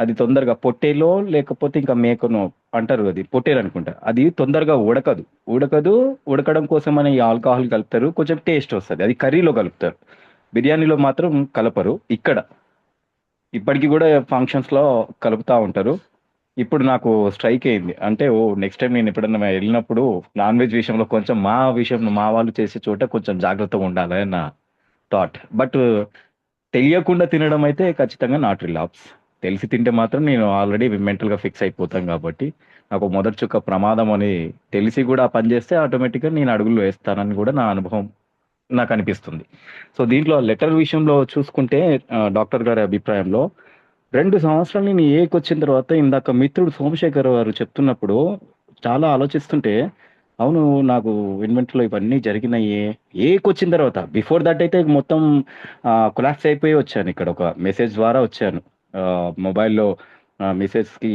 అది తొందరగా పొట్టేలో లేకపోతే ఇంకా మేకనో అంటారు, అది పొట్టేలు అనుకుంటా, అది తొందరగా ఉడకడం కోసం అని ఆల్కహాల్ కలుపుతారు, కొంచెం టేస్ట్ వస్తుంది, అది కర్రీలో కలుపుతారు, బిర్యానీలో మాత్రం కలపరు. ఇక్కడ ఇప్పటికీ కూడా ఫంక్షన్స్ లో కలుపుతా ఉంటారు. ఇప్పుడు నాకు స్ట్రైక్ అయింది, అంటే నెక్స్ట్ టైం నేను ఎప్పుడన్నా వెళ్ళినప్పుడు నాన్ వెజ్ విషయంలో కొంచెం మా వాళ్ళు చేసే చోట కొంచెం జాగ్రత్తగా ఉండాలి అని నా థాట్. బట్ తెలియకుండా తినడం అయితే ఖచ్చితంగా నాట్ రిలాప్స్. తెలిసి తింటే మాత్రం నేను ఆల్రెడీ మెంటల్గా ఫిక్స్ అయిపోతాం కాబట్టి నాకు మొదటి చుక్క ప్రమాదం అని తెలిసి కూడా పని చేస్తే ఆటోమేటిక్గా నేను అడుగులు వేస్తానని కూడా నా అనుభవం నాకు అనిపిస్తుంది. సో దీంట్లో లెటర్ విషయంలో చూసుకుంటే డాక్టర్ గారి అభిప్రాయంలో 2 సంవత్సరాలు నేను ఏకి వచ్చిన తర్వాత ఇందాక మిత్రుడు సోమశేఖర్ గారు చెప్తున్నప్పుడు చాలా ఆలోచిస్తుంటే, అవును నాకు ఇన్వెంటరీలో ఇవన్నీ జరిగినాయి ఏకి వచ్చిన తర్వాత. బిఫోర్ దట్ అయితే మొత్తం కొలాప్స్ అయిపోయి వచ్చాను. ఇక్కడ ఒక మెసేజ్ ద్వారా వచ్చాను మొబైల్లో. మెసేజ్కి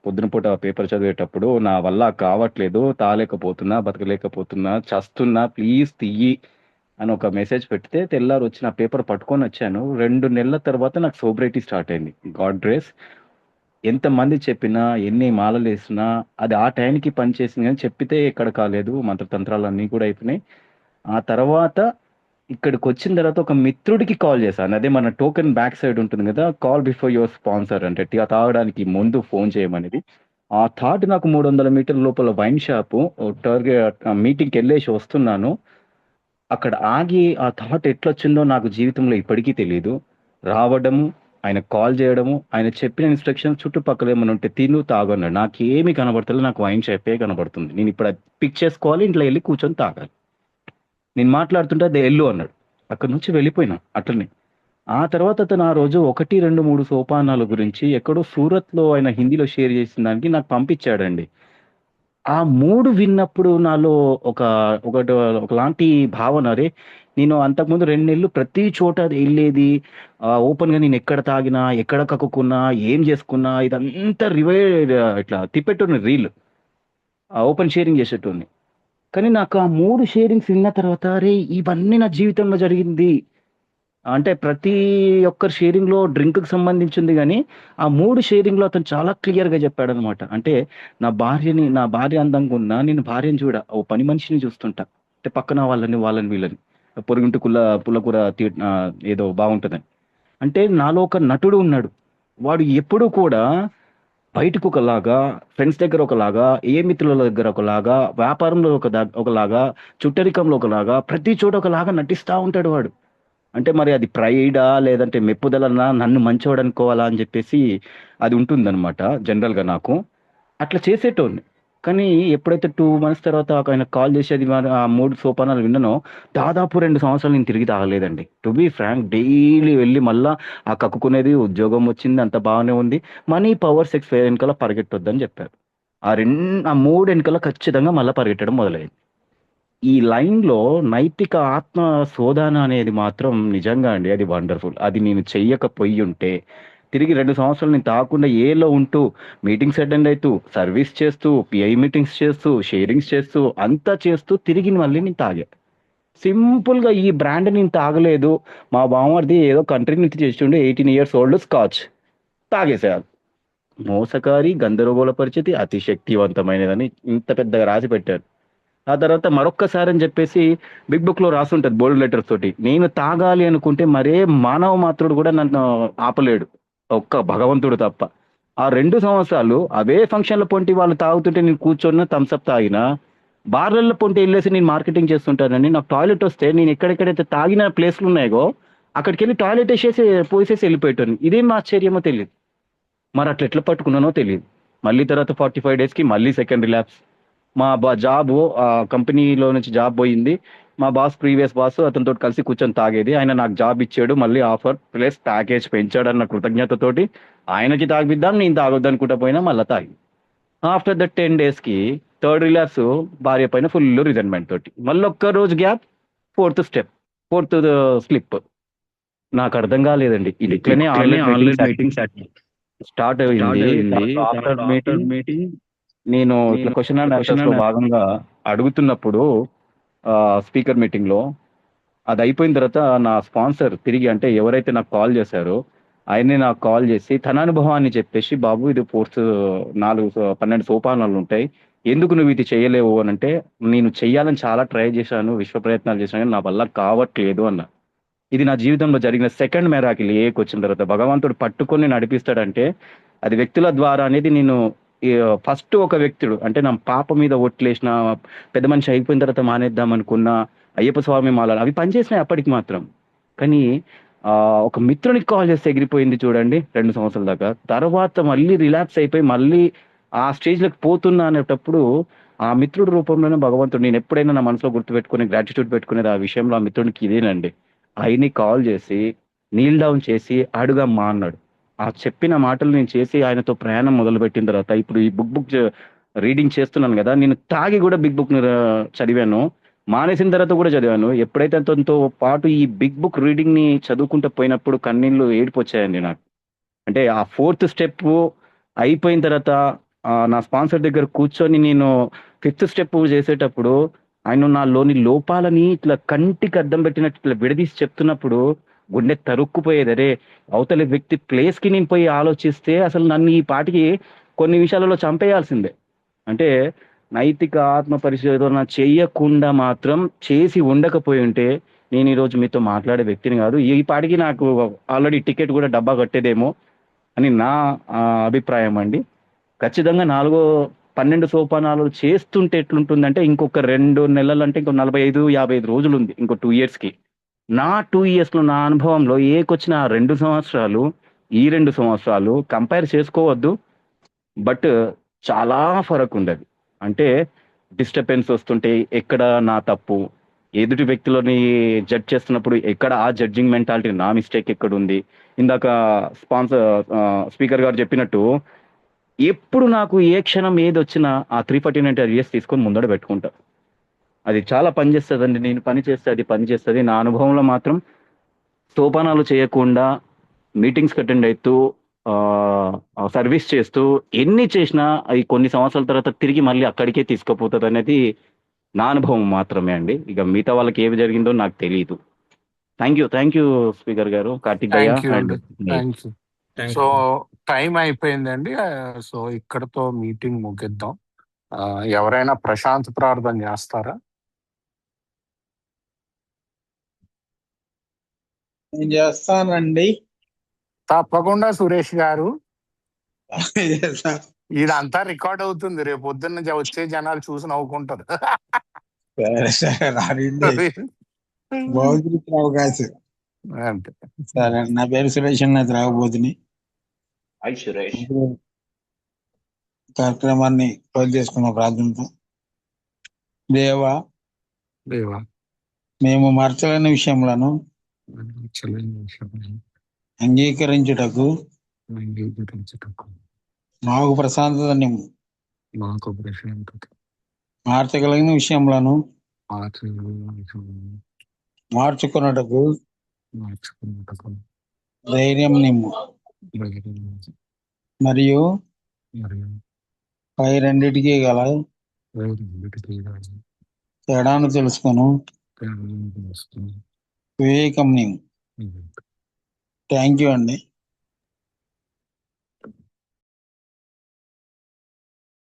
పొద్దున పూట పేపర్ చదివేటప్పుడు నా వల్ల కావట్లేదు, తాలేకపోతున్నా, బతకలేకపోతున్నా, చస్తున్నా, ప్లీజ్ తీయి అని ఒక మెసేజ్ పెడితే తెల్లారు వచ్చి నా పేపర్ పట్టుకొని వచ్చాను. 2 నెలల తర్వాత నాకు సోబ్రైటీ స్టార్ట్ అయింది. God grace. ఎంతమంది చెప్పినా, ఎన్ని మాలలు వేసినా అది ఆ టైంకి పనిచేసింది, కానీ చెప్పితే ఎక్కడ కాలేదు. మంత్రతంత్రాలు అన్నీ కూడా అయిపోయినాయి. ఆ తర్వాత ఇక్కడికి వచ్చిన తర్వాత ఒక మిత్రుడికి కాల్ చేశాను. అదే మన టోకెన్ బ్యాక్ సైడ్ ఉంటుంది కదా, కాల్ బిఫోర్ యువర్ స్పాన్సర్ అంటే తాగడానికి ముందు ఫోన్ చేయమనేది. ఆ థాట్ నాకు 300 మీటర్ల లోపల వైన్ షాపు టార్గెట్ మీటింగ్కి వెళ్ళేసి వస్తున్నాను. అక్కడ ఆగి ఆ థాట్ ఎట్లొచ్చిందో నాకు జీవితంలో ఇప్పటికీ తెలియదు. రావడము, ఆయన కాల్ చేయడము, ఆయన చెప్పిన ఇన్స్ట్రక్షన్ చుట్టుపక్కల ఏమైనా ఉంటే తిను తాగు అన్నాడు. నాకేమీ కనబడతలేదు, నాకు వైన్ షాపే కనబడుతుంది. నేను ఇప్పుడు అది పిక్ చేసుకోవాలి, ఇంట్లో వెళ్ళి కూర్చొని తాగాలి. నేను మాట్లాడుతుంటే అది ఎల్లు అన్నాడు. అక్కడి నుంచి వెళ్ళిపోయినా అట్లనే. ఆ తర్వాత అతను ఆ రోజు 1, 2, 3 సోపానాల గురించి ఎక్కడో సూరత్‌లో ఆయన హిందీలో షేర్ చేసిన దానికి నాకు పంపించాడండి. ఆ 3 విన్నప్పుడు నాలో ఒక ఒకటి ఒకలాంటి భావన, అరే! నేను అంతకుముందు 2 నెలలు ప్రతి చోట ఎళ్ళేది, ఓపెన్‌గా నేను ఎక్కడ తాగినా, ఎక్కడ కక్కుకున్నా, ఏం చేసుకున్నా ఇదంతా ఇట్లా తిప్పేటోడిని రీల్. ఓపెన్ షేరింగ్ చేసేటోడిని. కానీ నాకు ఆ 3 షేరింగ్స్ విన్న తర్వాత, అరే! ఇవన్నీ నా జీవితంలో జరిగింది. అంటే ప్రతి ఒక్కరి షేరింగ్‌లో డ్రింక్‌కి సంబంధించింది గానీ, ఆ 3 షేరింగ్‌లో అతను చాలా క్లియర్‌గా చెప్పాడనమాట. అంటే నా భార్య అందంగున్నా నేను భార్యని ఓ పని మనిషిని చూస్తుంటా. అంటే పక్కన వాళ్ళని వీళ్ళని. పొరుగింటి పుల్లకూర ఏదో బావుంటదని. అంటే నాలో ఒక నటుడు ఉన్నాడు. వాడు ఎప్పుడూ కూడా బయటకొకలాగా, ఫ్రెండ్స్ దగ్గర ఒకలాగా, మిత్రుల దగ్గర ఒకలాగా, వ్యాపారంలో ఒకలాగా, చుట్టరికంలో ఒకలాగా, ప్రతి చోట ఒకలాగా నటిస్తా ఉంటాడు వాడు. అంటే మరి అది ప్రైడా? లేదంటే మెప్పుదలనా? నన్ను మంచోడనుకోవాలా అని జెప్పేసి అది ఉంటుందనమాట జనరల్‌గా నాకు. అట్లా చేసేటోడిని. కానీ ఎప్పుడైతే 2 మంత్స్ తర్వాత ఆయనకు కాల్ జేసి అది మరి ఆ 3 సోపానాలు విన్నానో, దాదాపు 2 సంవత్సరాలు నేను తిరిగి తాగలేదండి. టు బీ ఫ్రాంక్ డైలీ వెళ్లి మళ్ళా ఆ కక్కుకునేది, ఉద్యోగం వచ్చింది, అంతా బాగానే ఉంది. మనీ, పవర్, సెక్స్ వెనకాల పరిగెట్టొద్దని జెప్పారు. ఆ 3 ఎనకాల ఖచ్చితంగా మళ్ళా పరిగెట్టడం మొదలైంది. ఈ లైన్‌లో నైతిక ఆత్మ శోధన అనేది మాత్రం నిజంగా అండి అది వండర్‌ఫుల్. అది నేను చెయ్యకపోయుంటే, తిరిగి 2 సంవత్సరాలు నేను తాగకుండా ఏలో ఉంటూ, మీటింగ్స్ అటెండ్ అయితూ, సర్వీస్ చేస్తూ, పిఐ మీటింగ్స్ చేస్తూ, షేరింగ్స్ చేస్తూ, అంతా చేస్తూ తిరిగి మళ్ళీ నేను తాగా. సింపుల్‌గా ఈ బ్రాండ్ నేను తాగలేదు. మా బామర్ది ఏదో కంట్రీ నుంచి తెచ్చిండు 18 ఇయర్స్ ఓల్డ్ స్కాచ్. తాగేసేయాలి. మోసకారి, గందరగోళ పరిస్థితి, అతి శక్తివంతమైనదని ఇంత పెద్దగా రాసి పెట్టారు. ఆ తర్వాత మరొక్కసారి అని చెప్పేసి బిగ్ బుక్‌లో రాసుంటది బోల్డ్ లెటర్స్ తోటి. నేను తాగాలి అనుకుంటే మరే మానవ మాత్రుడు కూడా నన్ను ఆపలేడు. ఒక్క భగవంతుడు తప్ప. ఆ 2 సంవత్సరాలు అవే ఫంక్షన్‌ల పొంటి వాళ్ళు తాగుతుంటే నేను కూర్చొని థమ్స్ అప్ తాగినా, బార్‌లల్ల పొంటి ఎళ్ళేసి నేను మార్కెటింగ్ చేస్తుంటానండి. నాకు టాయిలెట్ వస్తే నేను ఎక్కడెక్కడైతే తాగిన ప్లేస్‌లున్నాయో అక్కడికెళ్ళి టాయిలెట్ పోసేసి ఎళ్ళిపోయేటోడిని. ఇదేం ఆశ్చర్యమో తెలీదు. మరట్లా ఎట్లా పట్టుకున్నానో తెలీదు. మళ్ళీ తర్వాత 45 డేస్‌కి మళ్ళీ సెకండ్ రిలాప్స్. మా జాబు కంపెనీలో నుంచి జాబ్ పోయింది. మా ప్రీవియస్ బాస్ అతనితోటి కలిసి కూర్చొని తాగేది. ఆయన నాకు జాబ్ ఇచ్చాడు. మళ్ళీ ఆఫర్ ప్లస్ ప్యాకేజ్ పెంచాడన్న కృతజ్ఞతతోటి ఆయనకి తాగిపిద్దాం, నేను తాగొద్దనుకుంటా పోయినా మళ్ళా తాగి. ఆఫ్టర్ దట్ 10 డేస్‌కి థర్డ్ రిలాప్స్, భార్య పైన ఫుల్ రిజైన్‌మెంట్ తోటి. మళ్ళొక్క రోజు gap, fourth step, fourth slip. నాకర్థం కాలేదండి. ఇది ఇట్లనే ఆన్‌లైన్ మీటింగ్స్ స్టార్ట్ అయింది. ఆఫ్టర్ మీటింగ్ నేను ఇట్లా క్వెషన్ అండ్ ఆన్సర్స్ లో భాగంగా అడుగుతున్నప్పుడు స్పీకర్ మీటింగ్ లో అది అయిపోయిన తర్వాత నా స్పాన్సర్ తిరిగి, అంటే ఎవరైతే నాకు కాల్ చేశారో ఆయనే నాకు కాల్ చేసి తన అనుభవాన్ని చెప్పేసి, బాబు ఇది 12 సోపానాలు ఉంటాయి, ఎందుకు నువ్వు ఇది చేయలేవు అని అంటే, నేను చెయ్యాలని చాలా ట్రై చేశాను, విశ్వ ప్రయత్నాలు చేశాను, కానీ నా వల్ల కావట్లేదు అన్న. ఇది నా జీవితంలో జరిగిన సెకండ్ మెరాకిల్. వచ్చిన తర్వాత భగవంతుడు పట్టుకొని నడిపిస్తాడంటే అది వ్యక్తుల ద్వారా అనేది నేను ఫస్ట్ ఒక వ్యక్తుడు అంటే నా పాప మీద ఒట్లేసిన, పెద్ద మనిషి అయిపోయిన తర్వాత మానేద్దాం అనుకున్న అయ్యప్ప స్వామి మాలలు అవి పనిచేసినాయి అప్పటికి మాత్రం. కానీ ఒక మిత్రునికి కాల్ చేస్తే ఎగిరిపోయింది చూడండి 2 సంవత్సరాల దాకా. తర్వాత మళ్ళీ రిలాక్స్ అయిపోయి మళ్ళీ ఆ స్టేజ్‌లోకి పోతున్నా అనేటప్పుడు ఆ మిత్రుడి రూపంలోనే భగవంతుడు, నేను ఎప్పుడైనా నా మనసులో గుర్తుపెట్టుకుని గ్రాటిట్యూడ్ పెట్టుకునేది ఆ విషయంలో ఆ మిత్రుడికి ఇదేనండి. ఆయన్ని కాల్ చేసి, నీల్ డౌన్ చేసి అడుగమ్మా అన్నాడు. ఆ చెప్పిన మాటలు నేను చేసి ఆయనతో ప్రయాణం మొదలుపెట్టిన తర్వాత ఇప్పుడు ఈ బుక్ రీడింగ్ చేస్తున్నాను గదా! నేను తాగి గూడా బిగ్ బుక్‌ని చదివాను. మానేసిన తర్వాత గూడా చదివాను. ఎప్పుడైతే అతనితో పాటు ఈ బిగ్ బుక్ రీడింగ్‌ని చదువుకుంటూ పోయినప్పుడు కన్నీళ్లు, ఏడుపొచ్చాయండి నాకు. అంటే ఆ ఫోర్త్ స్టెప్పు అయిపోయిన తర్వాత నా స్పాన్సర్ దగ్గర కూర్చొని నేను ఫిఫ్త్ స్టెప్ చేసేటప్పుడు ఆయన నాలోని లోపాలని ఇట్లా కంటికి అద్దం పెట్టినట్టు ఇట్లా విడదీసి చెప్తున్నప్పుడు గుండె తరుక్కుపోయేది. అరే! అవతలి వ్యక్తి ప్లేస్‌కి నేను పోయి ఆలోచిస్తే అసలు నన్ను ఈ పాటికి కొన్ని విషయాలలో చంపేయాల్సిందే. అంటే నైతిక ఆత్మ పరిశోధన చెయ్యకుండా మాత్రం చేసి ఉండకపోయి ఉంటే నేను ఈరోజు మీతో మాట్లాడే వ్యక్తిని కాదు. ఈ పాటికి నాకు ఆల్రెడీ టికెట్ కూడా డబ్బా కట్టేదేమో అని నా అభిప్రాయం అండి. ఖచ్చితంగా 12 సోపానాలు చేస్తుంటే ఎట్లుంటుందంటే ఇంకొక 2 నెలలు అంటే ఇంకో 45-55 రోజులు ఉంది ఇంకో 2 ఇయర్స్కి. నా 2 ఇయర్స్లో నా అనుభవంలో ఏకొచ్చిన 2 సంవత్సరాలు ఈ 2 సంవత్సరాలు కంపేర్ చేసుకోవద్దు. బట్ చాలా ఫరక్ ఉండదు. అంటే డిస్టర్బెన్స్ వస్తుంటే ఎక్కడ నా తప్పు, ఎదుటి వ్యక్తులని జడ్జ్ చేస్తున్నప్పుడు ఎక్కడ ఆ జడ్జింగ్ మెంటాలిటీ నా మిస్టేక్ ఎక్కడ ఉంది. ఇందాక స్పీకర్ గారు చెప్పినట్టు ఎప్పుడు నాకు ఏ క్షణం ఏది వచ్చినా ఆ 349 అరియర్స్ తీసుకొని ముందడ పెట్టుకుంటా. అది చాలా పని చేస్తుందండి. నేను పని చేస్తే అది పని చేస్తుంది. నా అనుభవంలో మాత్రం సోపానాలు చేయకుండా మీటింగ్స్కి అటెండ్ అవుతూ సర్వీస్ చేస్తూ ఎన్ని చేసినా అవి కొన్ని సంవత్సరాల తర్వాత తిరిగి మళ్ళీ అక్కడికే తీసుకుపోతుంది అనేది నా అనుభవం మాత్రమే అండి. ఇక మిగతా వాళ్ళకి ఏమి జరిగిందో నాకు తెలియదు. థ్యాంక్ యూ స్పీకర్ గారు, కార్తిక్ భయ్య థ్యాంక్ యూ అండ్ అండి, థ్యాంక్ యూ. సో టైం అయిపోయిందండి. సో ఇక్కడతో మీటింగ్ ముగిద్దాం. ఎవరైనా ప్రశాంత్ ప్రార్థన చేస్తారా? నేను చేస్తానండి. తప్పకుండా సురేష్ గారు. చేస్తా. ఇదంతా రికార్డ్ అవుతుంది, రేపు పొద్దున్న వచ్చే జనాలు చూసి నవ్వుకుంటారు. సరే సరే రానండి. భౌతిక అవకాశం. అంతే. సరే, నా పేరు సురేష్ అన్న త్రాగబోతుని. హాయ్ సురేష్. కార్యక్రమాన్ని క్లోజ్ చేసుకున్న ప్రార్థనతో. దేవా, మేము మార్చలేని విషయములను అంగీకరించుటకు మాకు ప్రశాంతత నిమ్ము. మార్చగలిగిన విషయములను మార్చుకున్నటకు ధైర్యం నిమ్ము. మరియు పై రెండిటికి గల తేడాను తెలుసుకొను వివేకం నిమ్ము. థ్యాంక్ యూ అండి.